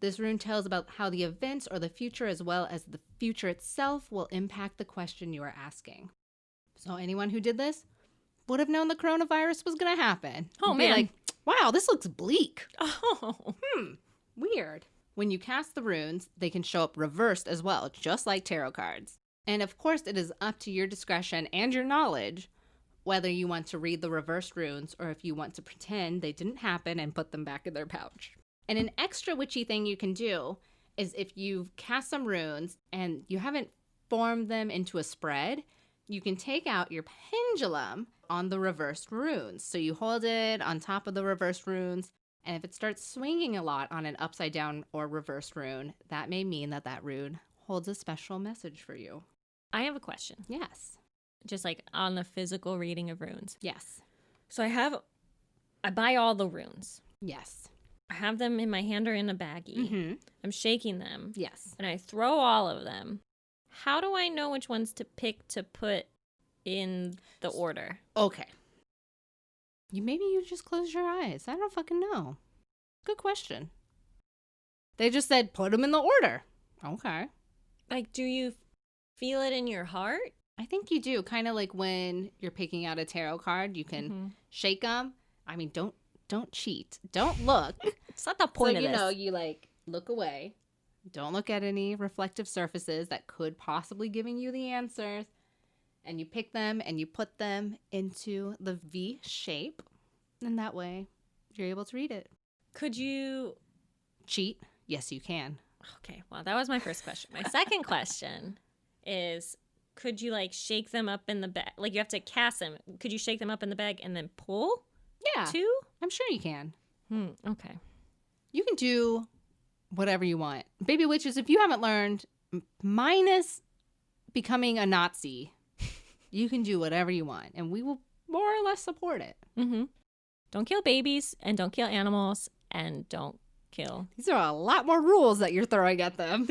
[SPEAKER 2] This rune tells about how the events or the future, as well as the future itself, will impact the question you are asking. So anyone who did this would have known the coronavirus was going to happen.
[SPEAKER 1] Oh,
[SPEAKER 2] You'd be
[SPEAKER 1] man.
[SPEAKER 2] like, wow, this looks bleak.
[SPEAKER 1] Oh.
[SPEAKER 2] Weird. When you cast the runes, they can show up reversed as well, just like tarot cards. And of course, it is up to your discretion and your knowledge whether you want to read the reversed runes or if you want to pretend they didn't happen and put them back in their pouch. And an extra witchy thing you can do is if you've cast some runes and you haven't formed them into a spread, you can take out your pendulum on the reversed runes. So you hold it on top of the reversed runes, and if it starts swinging a lot on an upside down or reversed rune, that may mean that that rune holds a special message for you.
[SPEAKER 1] I have a question.
[SPEAKER 2] Yes.
[SPEAKER 1] Just like on the physical reading of runes.
[SPEAKER 2] Yes.
[SPEAKER 1] So I buy all the runes.
[SPEAKER 2] Yes.
[SPEAKER 1] I have them in my hand or in a baggie.
[SPEAKER 2] Mm-hmm.
[SPEAKER 1] I'm shaking them.
[SPEAKER 2] Yes.
[SPEAKER 1] And I throw all of them. How do I know which ones to pick to put in the order?
[SPEAKER 2] Okay. Maybe you just close your eyes. I don't fucking know. Good question. They just said put them in the order. Okay.
[SPEAKER 1] Like, do you feel it in your heart?
[SPEAKER 2] I think you do. Kind of like when you're picking out a tarot card, you can shake them. I mean, don't cheat. Don't look.
[SPEAKER 1] It's not the point of this.
[SPEAKER 2] You like look away. Don't look at any reflective surfaces that could possibly giving you the answers. And you pick them and you put them into the V shape. And that way you're able to read it.
[SPEAKER 1] Could you
[SPEAKER 2] cheat? Yes, you can.
[SPEAKER 1] Okay, well, that was my first question. My second question is, could you like shake them up in the bag? Like you have to cast them. Could you shake them up in the bag and then pull?
[SPEAKER 2] Yeah.
[SPEAKER 1] Too?
[SPEAKER 2] I'm sure you can.
[SPEAKER 1] Okay.
[SPEAKER 2] You can do whatever you want. Baby witches, if you haven't learned, minus becoming a Nazi, you can do whatever you want. And we will more or less support it.
[SPEAKER 1] Mm-hmm. Don't kill babies and don't kill animals and don't kill.
[SPEAKER 2] These are a lot more rules that you're throwing at them.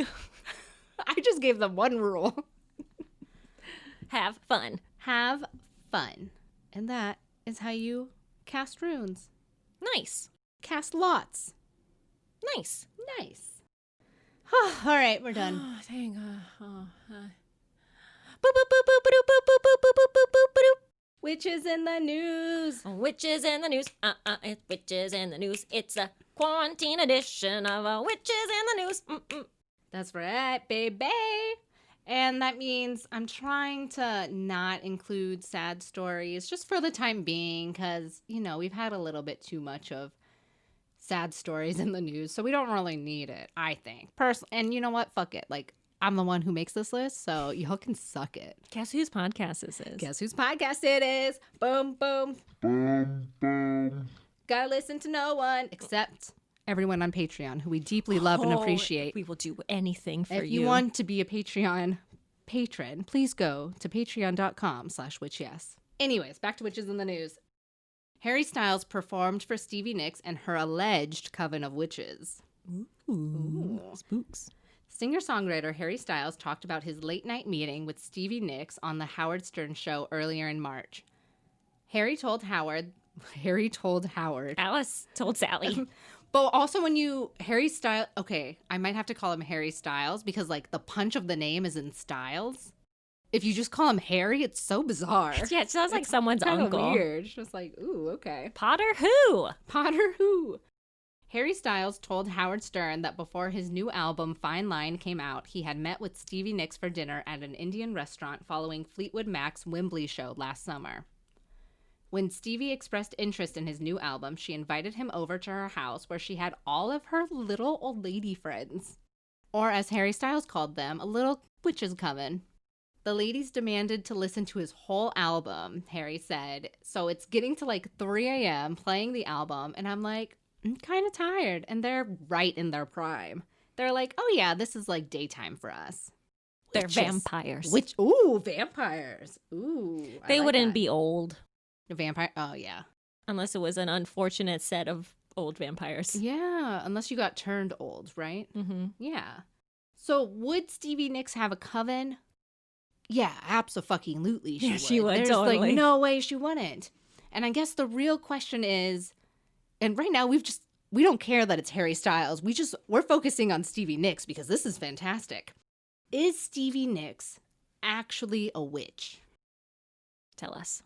[SPEAKER 2] I just gave them one rule.
[SPEAKER 1] Have fun.
[SPEAKER 2] Have fun. And that is how you cast runes.
[SPEAKER 1] Nice.
[SPEAKER 2] Cast lots.
[SPEAKER 1] Nice.
[SPEAKER 2] Nice. All right, we're done.
[SPEAKER 1] Oh, dang.
[SPEAKER 2] Witches in the news.
[SPEAKER 1] Witches in the news. It's witches in the news. It's a quarantine edition of Witches in the News.
[SPEAKER 2] That's right, baby. And that means I'm trying to not include sad stories just for the time being because, we've had a little bit too much of sad stories in the news. So we don't really need it, I think. And you know what? Fuck it. Like, I'm the one who makes this list, so y'all can suck it.
[SPEAKER 1] Guess whose podcast this is?
[SPEAKER 2] Guess whose podcast it is? Boom, boom. Boom, boom. Gotta listen to no one except everyone on Patreon, who we deeply love and appreciate.
[SPEAKER 1] We will do anything for you.
[SPEAKER 2] If you want to be a Patreon patron, please go to patreon.com/witchyes. Anyways, back to Witches in the News. Harry Styles performed for Stevie Nicks and her alleged coven of witches.
[SPEAKER 1] Ooh. Spooks.
[SPEAKER 2] Singer-songwriter Harry Styles talked about his late-night meeting with Stevie Nicks on the Howard Stern show earlier in March. Harry told Howard.
[SPEAKER 1] Alice told Sally.
[SPEAKER 2] But also Harry Styles, okay, I might have to call him Harry Styles because like the punch of the name is in Styles. If you just call him Harry, it's so bizarre.
[SPEAKER 1] Yeah, it sounds like someone's uncle.
[SPEAKER 2] Weird. It's just like, ooh, okay.
[SPEAKER 1] Potter who?
[SPEAKER 2] Harry Styles told Howard Stern that before his new album Fine Line came out, he had met with Stevie Nicks for dinner at an Indian restaurant following Fleetwood Mac's Wembley show last summer. When Stevie expressed interest in his new album, she invited him over to her house where she had all of her little old lady friends. Or as Harry Styles called them, a little witches coven. The ladies demanded to listen to his whole album, Harry said. So it's getting to like 3 a.m. playing the album, and I'm like, I'm kind of tired. And they're right in their prime. They're like, oh yeah, this is like daytime for us.
[SPEAKER 1] They're vampires.
[SPEAKER 2] Vampires. Ooh.
[SPEAKER 1] They wouldn't be old.
[SPEAKER 2] A vampire? Oh, yeah.
[SPEAKER 1] Unless it was an unfortunate set of old vampires.
[SPEAKER 2] Yeah, unless you got turned old, right?
[SPEAKER 1] Mm-hmm.
[SPEAKER 2] Yeah. So would Stevie Nicks have a coven? Yeah, abso-fucking-lutely she would.
[SPEAKER 1] She would,
[SPEAKER 2] There's
[SPEAKER 1] totally.
[SPEAKER 2] like no way she wouldn't. And I guess the real question is, and right now we don't care that it's Harry Styles. We're focusing on Stevie Nicks because this is fantastic. Is Stevie Nicks actually a witch?
[SPEAKER 1] Tell us.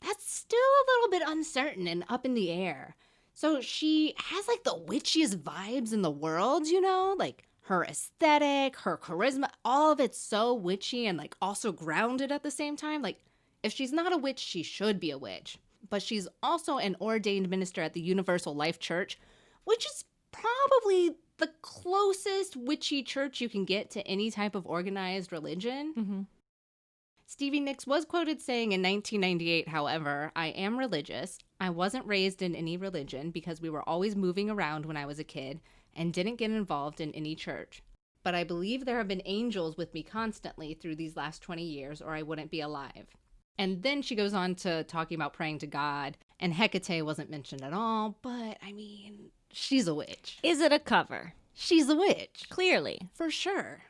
[SPEAKER 2] That's still a little bit uncertain and up in the air. So she has like the witchiest vibes in the world, you know? Like her aesthetic, her charisma, all of it's so witchy and like also grounded at the same time. Like if she's not a witch, she should be a witch. But she's also an ordained minister at the Universal Life Church, which is probably the closest witchy church you can get to any type of organized religion.
[SPEAKER 1] Mm-hmm.
[SPEAKER 2] Stevie Nicks was quoted saying in 1998, however, "I am religious. I wasn't raised in any religion because we were always moving around when I was a kid and didn't get involved in any church. But I believe there have been angels with me constantly through these last 20 years or I wouldn't be alive." And then she goes on to talking about praying to God, and Hecate wasn't mentioned at all, but I mean, she's a witch.
[SPEAKER 1] Is it a cover?
[SPEAKER 2] She's a witch.
[SPEAKER 1] Clearly.
[SPEAKER 2] For sure.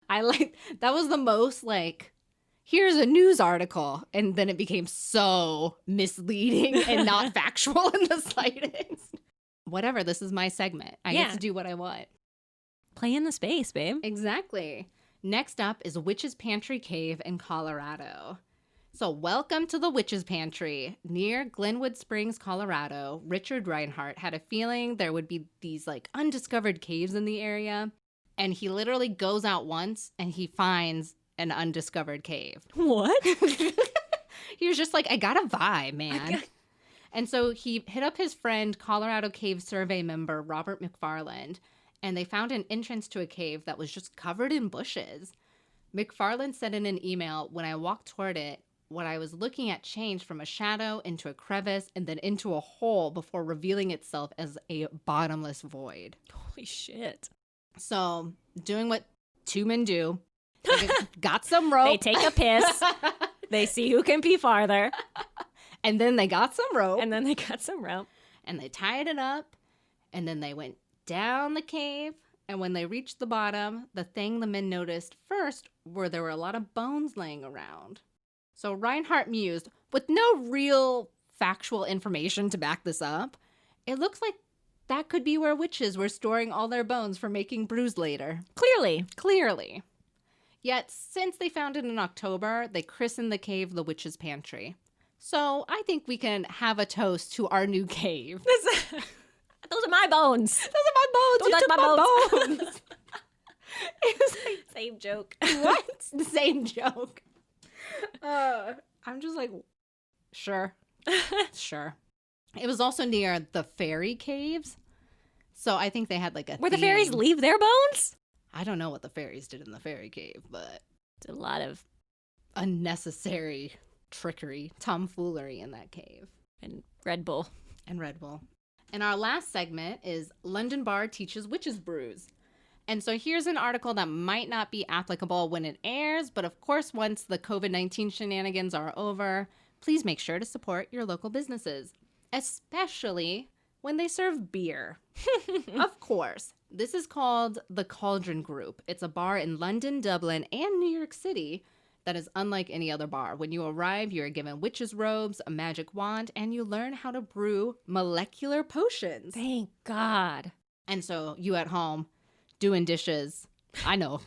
[SPEAKER 2] That was the most like, here's a news article, and then it became so misleading and not factual in the slightest. Whatever, this is my segment. I get to do what I want.
[SPEAKER 1] Play in the space, babe.
[SPEAKER 2] Exactly. Next up is Witch's Pantry Cave in Colorado. So welcome to the Witch's Pantry. Near Glenwood Springs, Colorado, Richard Reinhardt had a feeling there would be these like undiscovered caves in the area. And he literally goes out once and he finds an undiscovered cave.
[SPEAKER 1] What?
[SPEAKER 2] He was just like, I got a vibe, man. And so he hit up his friend, Colorado Cave Survey member Robert McFarland, and they found an entrance to a cave that was just covered in bushes. McFarland said in an email, "When I walked toward it, what I was looking at changed from a shadow into a crevice and then into a hole before revealing itself as a bottomless void."
[SPEAKER 1] Holy shit.
[SPEAKER 2] So, doing what two men do, they got some rope.
[SPEAKER 1] They take a piss. They see who can pee farther.
[SPEAKER 2] And then they got some rope.
[SPEAKER 1] And then they got some rope.
[SPEAKER 2] And they tied it up. And then they went down the cave. And when they reached the bottom, the thing the men noticed first were there were a lot of bones laying around. So Reinhardt mused, with no real factual information to back this up, it looks like that could be where witches were storing all their bones for making brews later. Clearly. Yet, since they found it in October, they christened the cave the Witch's Pantry. So I think we can have a toast to our new cave.
[SPEAKER 1] Those are my bones.
[SPEAKER 2] Those are my bones.
[SPEAKER 1] Those
[SPEAKER 2] you
[SPEAKER 1] are
[SPEAKER 2] took
[SPEAKER 1] my
[SPEAKER 2] my bones. It was like,
[SPEAKER 1] same joke.
[SPEAKER 2] What? The same joke. I'm just like, sure. Sure. It was also near the fairy caves. So I think they had like a
[SPEAKER 1] Where the fairies leave their bones?
[SPEAKER 2] I don't know what the fairies did in the fairy cave, but
[SPEAKER 1] It's a lot of
[SPEAKER 2] unnecessary trickery, tomfoolery in that cave.
[SPEAKER 1] and Red Bull.
[SPEAKER 2] And Red Bull. And our last segment is London Bar Teaches Witches Brews. And so here's an article that might not be applicable when it airs, but of course, once the COVID-19 shenanigans are over, please make sure to support your local businesses, especially when they serve beer. Of course. This is called the Cauldron Group. It's a bar in London, Dublin, and New York City that is unlike any other bar. When you arrive, you are given witch's robes, a magic wand, and you learn how to brew molecular potions.
[SPEAKER 1] Thank God.
[SPEAKER 2] And so you at home doing dishes, I know,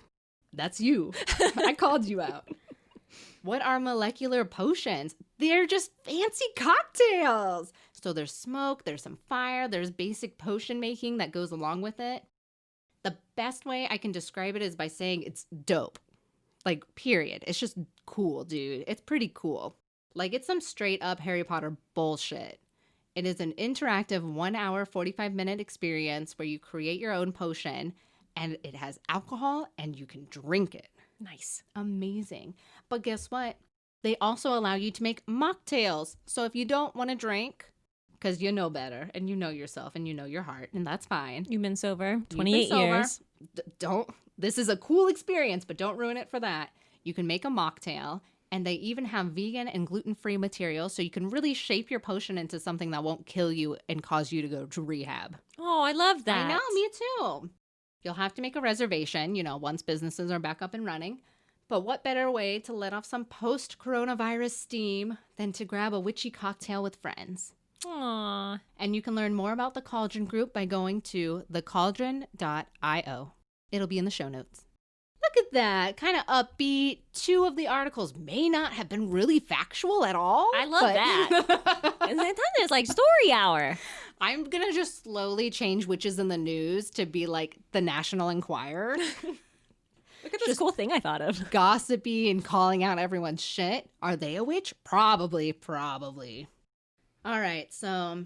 [SPEAKER 2] that's you. I called you out. What are molecular potions? They're just fancy cocktails. So there's smoke, there's some fire, there's basic potion making that goes along with it. The best way I can describe it is by saying it's dope. Like, period. It's just cool, dude. It's pretty cool. Like, it's some straight up Harry Potter bullshit. It is an interactive 1 hour, 45-minute experience where you create your own potion, and it has alcohol and you can drink it.
[SPEAKER 1] Nice.
[SPEAKER 2] Amazing. But guess what? They also allow you to make mocktails. So if you don't want to drink, because you know better and you know yourself and you know your heart, and that's fine.
[SPEAKER 1] You've been sober
[SPEAKER 2] You've
[SPEAKER 1] 28
[SPEAKER 2] been sober.
[SPEAKER 1] years.
[SPEAKER 2] This is a cool experience, but don't ruin it for that. You can make a mocktail, and they even have vegan and gluten-free materials, so you can really shape your potion into something that won't kill you and cause you to go to rehab.
[SPEAKER 1] Oh, I love that.
[SPEAKER 2] I know, me too. You'll have to make a reservation, once businesses are back up and running. But what better way to let off some post-coronavirus steam than to grab a witchy cocktail with friends?
[SPEAKER 1] Aww.
[SPEAKER 2] And you can learn more about the Cauldron Group by going to thecauldron.io. It'll be in the show notes. Look at that. Kind of upbeat. 2 of the articles may not have been really factual at all.
[SPEAKER 1] I love that. And then there's like story hour.
[SPEAKER 2] I'm going to just slowly change witches in the news to be like the National Enquirer.
[SPEAKER 1] Look at this cool thing I thought of.
[SPEAKER 2] Gossipy and calling out everyone's shit. Are they a witch? Probably. All right, so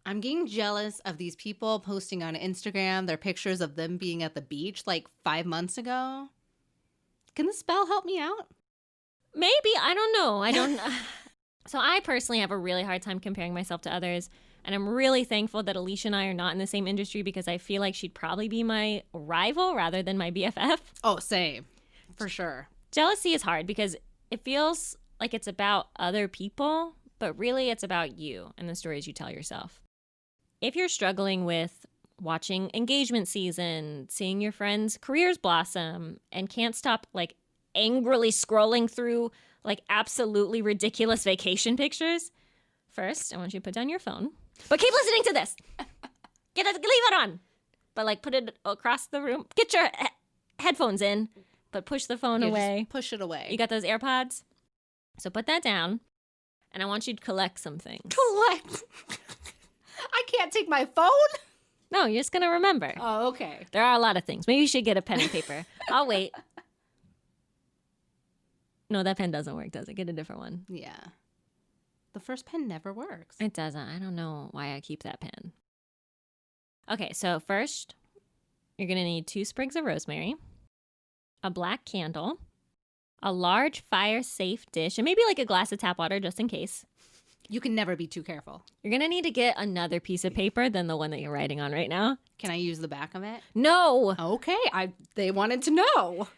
[SPEAKER 2] I'm getting jealous of these people posting on Instagram their pictures of them being at the beach like 5 months ago. Can the spell help me out?
[SPEAKER 1] Maybe. I don't know. So I personally have a really hard time comparing myself to others. And I'm really thankful that Alicia and I are not in the same industry because I feel like she'd probably be my rival rather than my BFF.
[SPEAKER 2] Oh, same. For sure.
[SPEAKER 1] Jealousy is hard because it feels like it's about other people, but really it's about you and the stories you tell yourself. If you're struggling with watching engagement season, seeing your friends' careers blossom, and can't stop like angrily scrolling through like absolutely ridiculous vacation pictures, first, I want you to put down your phone. But keep listening to this. Leave it on. But like put it across the room. Get your headphones in, but push the phone away.
[SPEAKER 2] Just push it away.
[SPEAKER 1] You got those AirPods? So put that down. And I want you to collect some things.
[SPEAKER 2] Collect? I can't take my phone?
[SPEAKER 1] No, you're just going to remember.
[SPEAKER 2] Oh, okay.
[SPEAKER 1] There are a lot of things. Maybe you should get a pen and paper. I'll wait. No, that pen doesn't work, does it? Get a different one.
[SPEAKER 2] Yeah. The first pen never works.
[SPEAKER 1] It doesn't. I don't know why I keep that pen. Okay, so first, you're going to need 2 sprigs of rosemary, a black candle, a large fire-safe dish, and maybe like a glass of tap water just in case.
[SPEAKER 2] You can never be too careful.
[SPEAKER 1] You're going to need to get another piece of paper than the one that you're writing on right now.
[SPEAKER 2] Can I use the back of it?
[SPEAKER 1] No!
[SPEAKER 2] Okay, they wanted to know.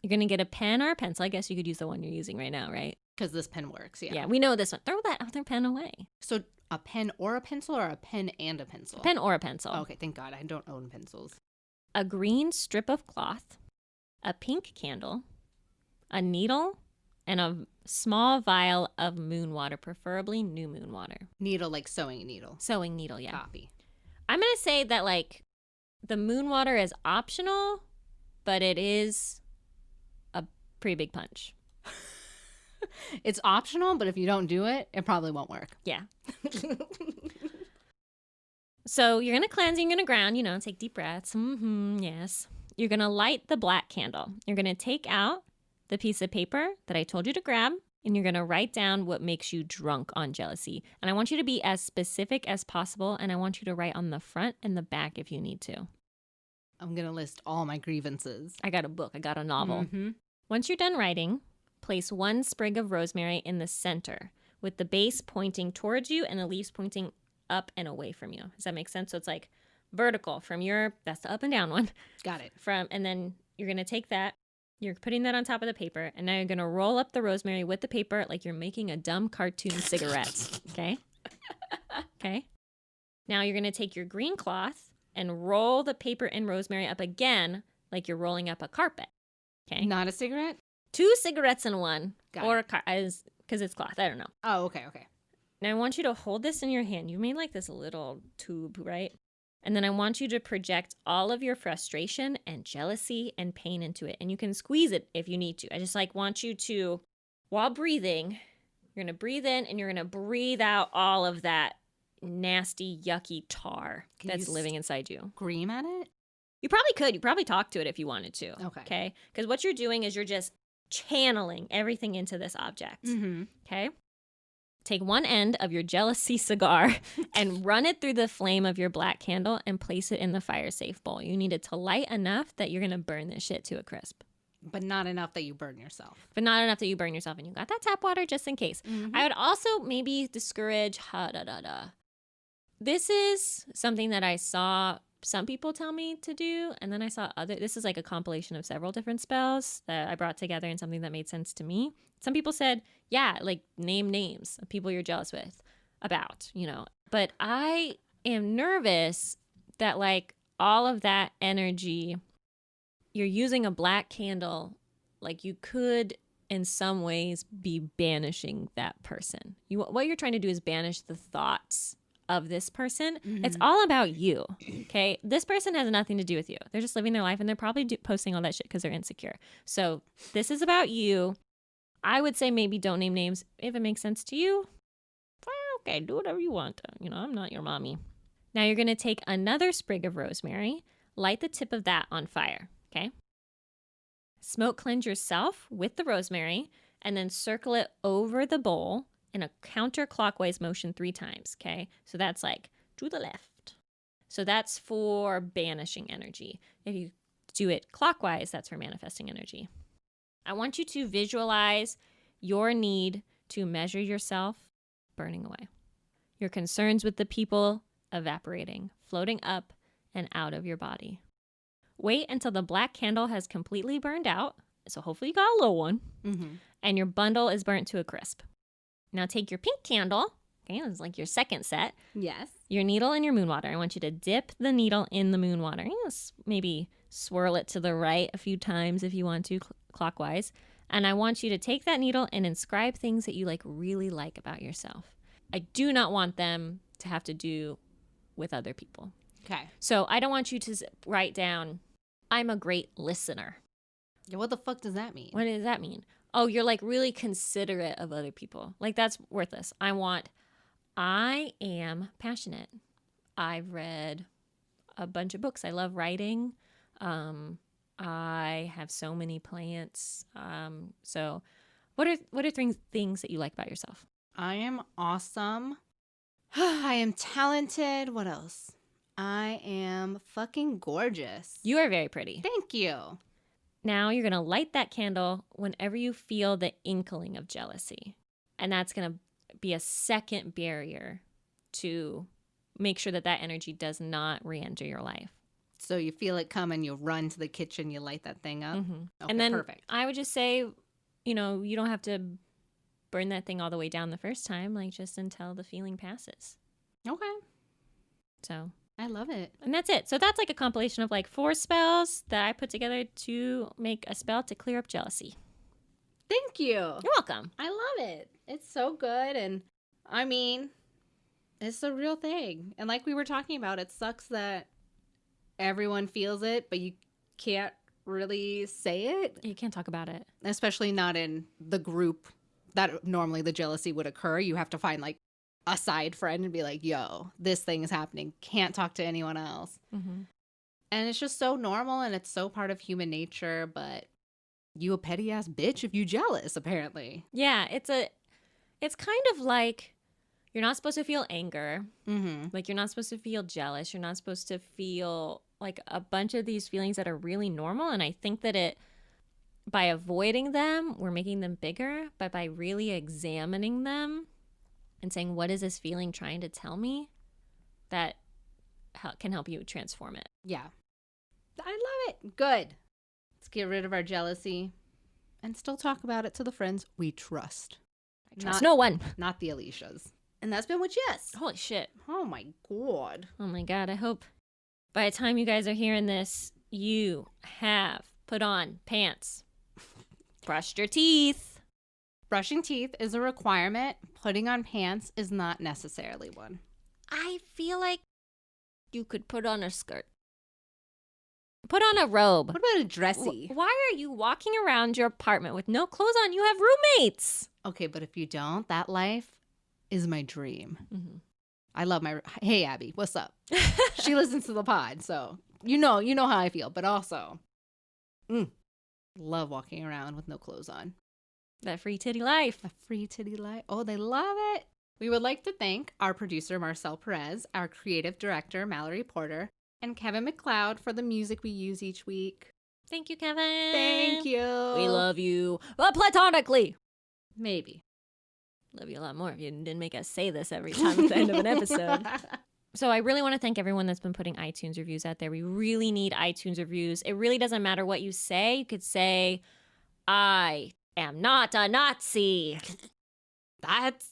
[SPEAKER 1] You're going to get a pen or a pencil. I guess you could use the one you're using right now, right?
[SPEAKER 2] Because this pen works, yeah.
[SPEAKER 1] Yeah, we know this one. Throw that other pen away.
[SPEAKER 2] So a pen or a pencil or a pen and a pencil?
[SPEAKER 1] A pen or a pencil.
[SPEAKER 2] Okay, thank God. I don't own pencils.
[SPEAKER 1] A green strip of cloth, a pink candle, a needle, and a small vial of moon water, preferably new moon water.
[SPEAKER 2] Needle, like sewing needle.
[SPEAKER 1] Sewing needle, yeah.
[SPEAKER 2] Copy.
[SPEAKER 1] I'm going to say that, like, the moon water is optional, but it is a pretty big punch.
[SPEAKER 2] It's optional, but if you don't do it, it probably won't work.
[SPEAKER 1] Yeah. So you're going to cleanse, you're going to ground, take deep breaths. Yes. You're going to light the black candle. You're going to take out the piece of paper that I told you to grab, and you're going to write down what makes you drunk on jealousy. And I want you to be as specific as possible, and I want you to write on the front and the back if you need to.
[SPEAKER 2] I'm going to list all my grievances.
[SPEAKER 1] I got a book. I got a novel.
[SPEAKER 2] Mm-hmm.
[SPEAKER 1] Once you're done writing, place 1 sprig of rosemary in the center with the base pointing towards you and the leaves pointing up and away from you. Does that make sense? So it's like vertical from that's the up and down one.
[SPEAKER 2] Got it.
[SPEAKER 1] And then you're going to take that, you're putting that on top of the paper, and now you're going to roll up the rosemary with the paper like you're making a dumb cartoon cigarette. Okay? Okay. Now you're going to take your green cloth and roll the paper and rosemary up again like you're rolling up a carpet. Okay?
[SPEAKER 2] Not a cigarette?
[SPEAKER 1] 2 cigarettes in one.
[SPEAKER 2] Got
[SPEAKER 1] or
[SPEAKER 2] it.
[SPEAKER 1] because it's cloth. I don't know.
[SPEAKER 2] Oh, okay.
[SPEAKER 1] Now I want you to hold this in your hand. You made like this little tube, right? And then I want you to project all of your frustration and jealousy and pain into it. And you can squeeze it if you need to. I just want you to, while breathing, you're going to breathe in and you're going to breathe out all of that nasty, yucky tar that's living inside you.
[SPEAKER 2] Scream at it?
[SPEAKER 1] You probably could. You probably talk to it if you wanted to.
[SPEAKER 2] Okay.
[SPEAKER 1] Okay? Because what you're doing is you're just channeling everything into this object.
[SPEAKER 2] Mm-hmm.
[SPEAKER 1] Okay? Take 1 end of your jealousy cigar and run it through the flame of your black candle and place it in the fire-safe bowl. You need it to light enough that you're going to burn this shit to a crisp.
[SPEAKER 2] But not enough that you burn yourself.
[SPEAKER 1] But not enough that you burn yourself. And you got that tap water just in case.
[SPEAKER 2] Mm-hmm.
[SPEAKER 1] I would also maybe discourage This is something that I saw some people tell me to do. And then I saw this is like a compilation of several different spells that I brought together in something that made sense to me. Some people said, yeah, like name names of people you're jealous with about, But I am nervous that like all of that energy, you're using a black candle like you could in some ways be banishing that person. What you're trying to do is banish the thoughts of this person. It's all about you. Okay. This person has nothing to do with you. They're just living their life and they're probably posting all that shit because they're insecure. So this is about you. I would say maybe don't name names. If it makes sense to you, okay, do whatever you want. I'm not your mommy. Now you're going to take another sprig of rosemary, light the tip of that on fire. Okay. Smoke cleanse yourself with the rosemary and then circle it over the bowl in a counterclockwise motion 3 times, okay? So that's like to the left. So that's for banishing energy. If you do it clockwise, that's for manifesting energy. I want you to visualize your need to measure yourself burning away. Your concerns with the people evaporating, floating up and out of your body. Wait until the black candle has completely burned out. So hopefully you got a low one. And your bundle is burnt to a crisp. Now take your pink candle. Okay, it's like your second set.
[SPEAKER 2] Yes.
[SPEAKER 1] Your needle and your moon water. I want you to dip the needle in the moon water. Maybe swirl it to the right a few times if you want to, clockwise. And I want you to take that needle and inscribe things that you really like about yourself. I do not want them to have to do with other people.
[SPEAKER 2] Okay.
[SPEAKER 1] So I don't want you to write down, I'm a great listener.
[SPEAKER 2] Yeah, what the fuck does that mean?
[SPEAKER 1] What does that mean? Oh, you're really considerate of other people. That's worthless. I am passionate. I've read a bunch of books. I love writing. I have so many plants. So what are things that you like about yourself?
[SPEAKER 2] I am awesome. I am talented. What else? I am fucking gorgeous.
[SPEAKER 1] You are very pretty.
[SPEAKER 2] Thank you.
[SPEAKER 1] Now you're going to light that candle whenever you feel the inkling of jealousy. And that's going to be a second barrier to make sure that energy does not re-enter your life.
[SPEAKER 2] So you feel it coming, you run to the kitchen, you light that thing up. Okay,
[SPEAKER 1] and then
[SPEAKER 2] perfect.
[SPEAKER 1] I would just say, you don't have to burn that thing all the way down the first time, just until the feeling passes.
[SPEAKER 2] Okay.
[SPEAKER 1] So
[SPEAKER 2] I love it.
[SPEAKER 1] And that's it. So that's a compilation of 4 spells that I put together to make a spell to clear up jealousy.
[SPEAKER 2] Thank you.
[SPEAKER 1] You're welcome.
[SPEAKER 2] I love it. It's so good. And I mean, it's a real thing. And like we were talking about, it sucks that everyone feels it, but you can't really say it.
[SPEAKER 1] You can't talk about it.
[SPEAKER 2] Especially not in the group that normally the jealousy would occur. You have to find a side friend and be like, yo, this thing is happening. Can't talk to anyone else. And it's just so normal and it's so part of human nature, but you a petty ass bitch if you jealous, apparently.
[SPEAKER 1] Yeah, it's kind of like you're not supposed to feel anger. You're not supposed to feel jealous. You're not supposed to feel a bunch of these feelings that are really normal. And I think that by avoiding them, we're making them bigger. But by really examining them and saying, what is this feeling trying to tell me? That can help you transform it.
[SPEAKER 2] Yeah. I love it. Good. Let's get rid of our jealousy and still talk about it to the friends we trust.
[SPEAKER 1] I trust no one.
[SPEAKER 2] Not the Alicias. And that's been with Jess.
[SPEAKER 1] Holy shit.
[SPEAKER 2] Oh my God.
[SPEAKER 1] Oh my God. I hope by the time you guys are hearing this, you have put on pants, brushed your teeth.
[SPEAKER 2] Brushing teeth is a requirement. Putting on pants is not necessarily one.
[SPEAKER 1] I feel like you could put on a skirt. Put on a robe.
[SPEAKER 2] What about a dressy?
[SPEAKER 1] Why are you walking around your apartment with no clothes on? You have roommates.
[SPEAKER 2] Okay, but if you don't, that life is my dream. I love Hey, Abby, what's up? She listens to the pod, so you know how I feel. But also, love walking around with no clothes on.
[SPEAKER 1] That free titty life.
[SPEAKER 2] A free titty life. Oh, they love it. We would like to thank our producer, Marcel Pérez, our creative director, Mallory Porter, and Kevin McLeod for the music we use each week.
[SPEAKER 1] Thank you, Kevin.
[SPEAKER 2] Thank you.
[SPEAKER 1] We love you. Well, platonically.
[SPEAKER 2] Maybe.
[SPEAKER 1] Love you a lot more if you didn't make us say this every time at the end of an episode. So I really want to thank everyone that's been putting iTunes reviews out there. We really need iTunes reviews. It really doesn't matter what you say. You could say, I am not a Nazi.
[SPEAKER 2] That's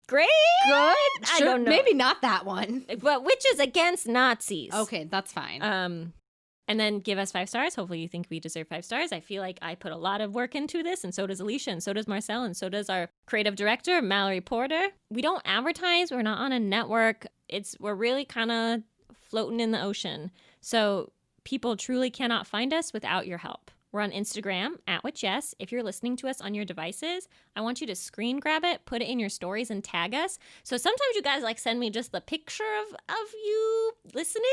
[SPEAKER 1] great.
[SPEAKER 2] Good.
[SPEAKER 1] I don't know.
[SPEAKER 2] Maybe not that one.
[SPEAKER 1] But which is against Nazis.
[SPEAKER 2] Okay, that's fine.
[SPEAKER 1] And then give us 5 stars. Hopefully you think we deserve 5 stars. I feel like I put a lot of work into this, and so does Alicia, and so does Marcel, and so does our creative director, Mallory Porter. We don't advertise. We're not on a network. We're really kind of floating in the ocean. So people truly cannot find us without your help. We're on Instagram, @WhitchYes. If you're listening to us on your devices, I want you to screen grab it, put it in your stories, and tag us. So sometimes you guys like send me just the picture of you listening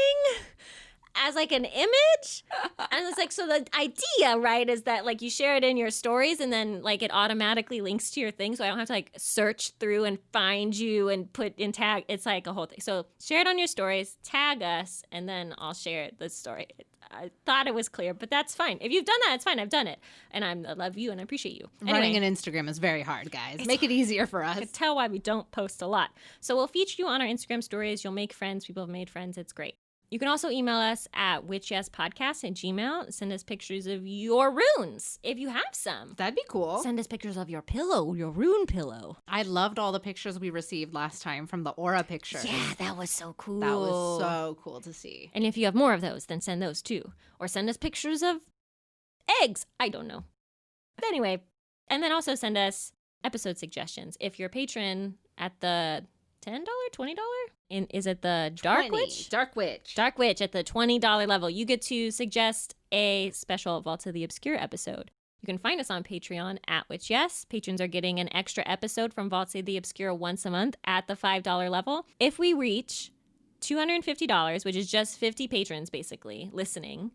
[SPEAKER 1] as like an image. And it's like, so the idea, right, is that like you share it in your stories and then like it automatically links to your thing. So I don't have to like search through and find you and put in tag. It's like a whole thing. So share it on your stories, tag us, and then I'll share the story. I thought it was clear, but that's fine. If you've done that, it's fine. I've done it. And I love you and I appreciate you.
[SPEAKER 2] Running an Instagram is very hard, guys. Make it easier for us.
[SPEAKER 1] I can tell why we don't post a lot. So we'll feature you on our Instagram stories. You'll make friends. People have made friends. It's great. You can also email us at witchyespodcast@gmail.com. Send us pictures of your runes if you have some.
[SPEAKER 2] That'd be cool.
[SPEAKER 1] Send us pictures of your pillow, your rune pillow.
[SPEAKER 2] I loved all the pictures we received last time from the aura picture.
[SPEAKER 1] Yeah, that was so cool.
[SPEAKER 2] That was so cool to see.
[SPEAKER 1] And if you have more of those, then send those too. Or send us pictures of eggs. I don't know. But anyway, and then also send us episode suggestions. If you're a patron at the $10, $20? Is it the Dark
[SPEAKER 2] 20.
[SPEAKER 1] Witch?
[SPEAKER 2] Dark Witch.
[SPEAKER 1] Dark Witch at the $20 level. You get to suggest a special Vault of the Obscure episode. You can find us on Patreon @WhitchYes. Patrons are getting an extra episode from Vault of the Obscure once a month at the $5 level. If we reach $250, which is just 50 patrons basically listening,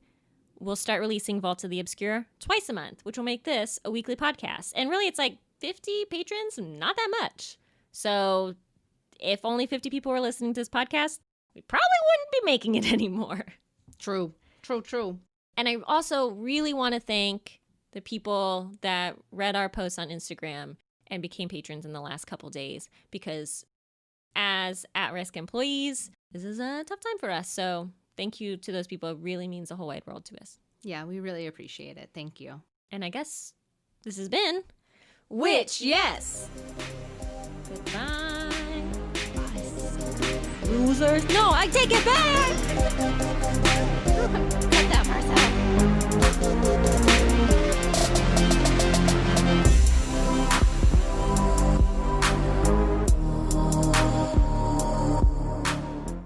[SPEAKER 1] we'll start releasing Vault of the Obscure twice a month, which will make this a weekly podcast. And really, it's like 50 patrons, not that much. So if only 50 people were listening to this podcast, we probably wouldn't be making it anymore.
[SPEAKER 2] True.
[SPEAKER 1] And I also really want to thank the people that read our posts on Instagram and became patrons in the last couple days, because as at-risk employees, this is a tough time for us. So thank you to those people. It really means the whole wide world to us.
[SPEAKER 2] Yeah, we really appreciate it. Thank you.
[SPEAKER 1] And I guess this has been
[SPEAKER 2] WhitchYes.
[SPEAKER 1] Goodbye. Losers. No, I take it back.
[SPEAKER 2] Cut that, Marcel.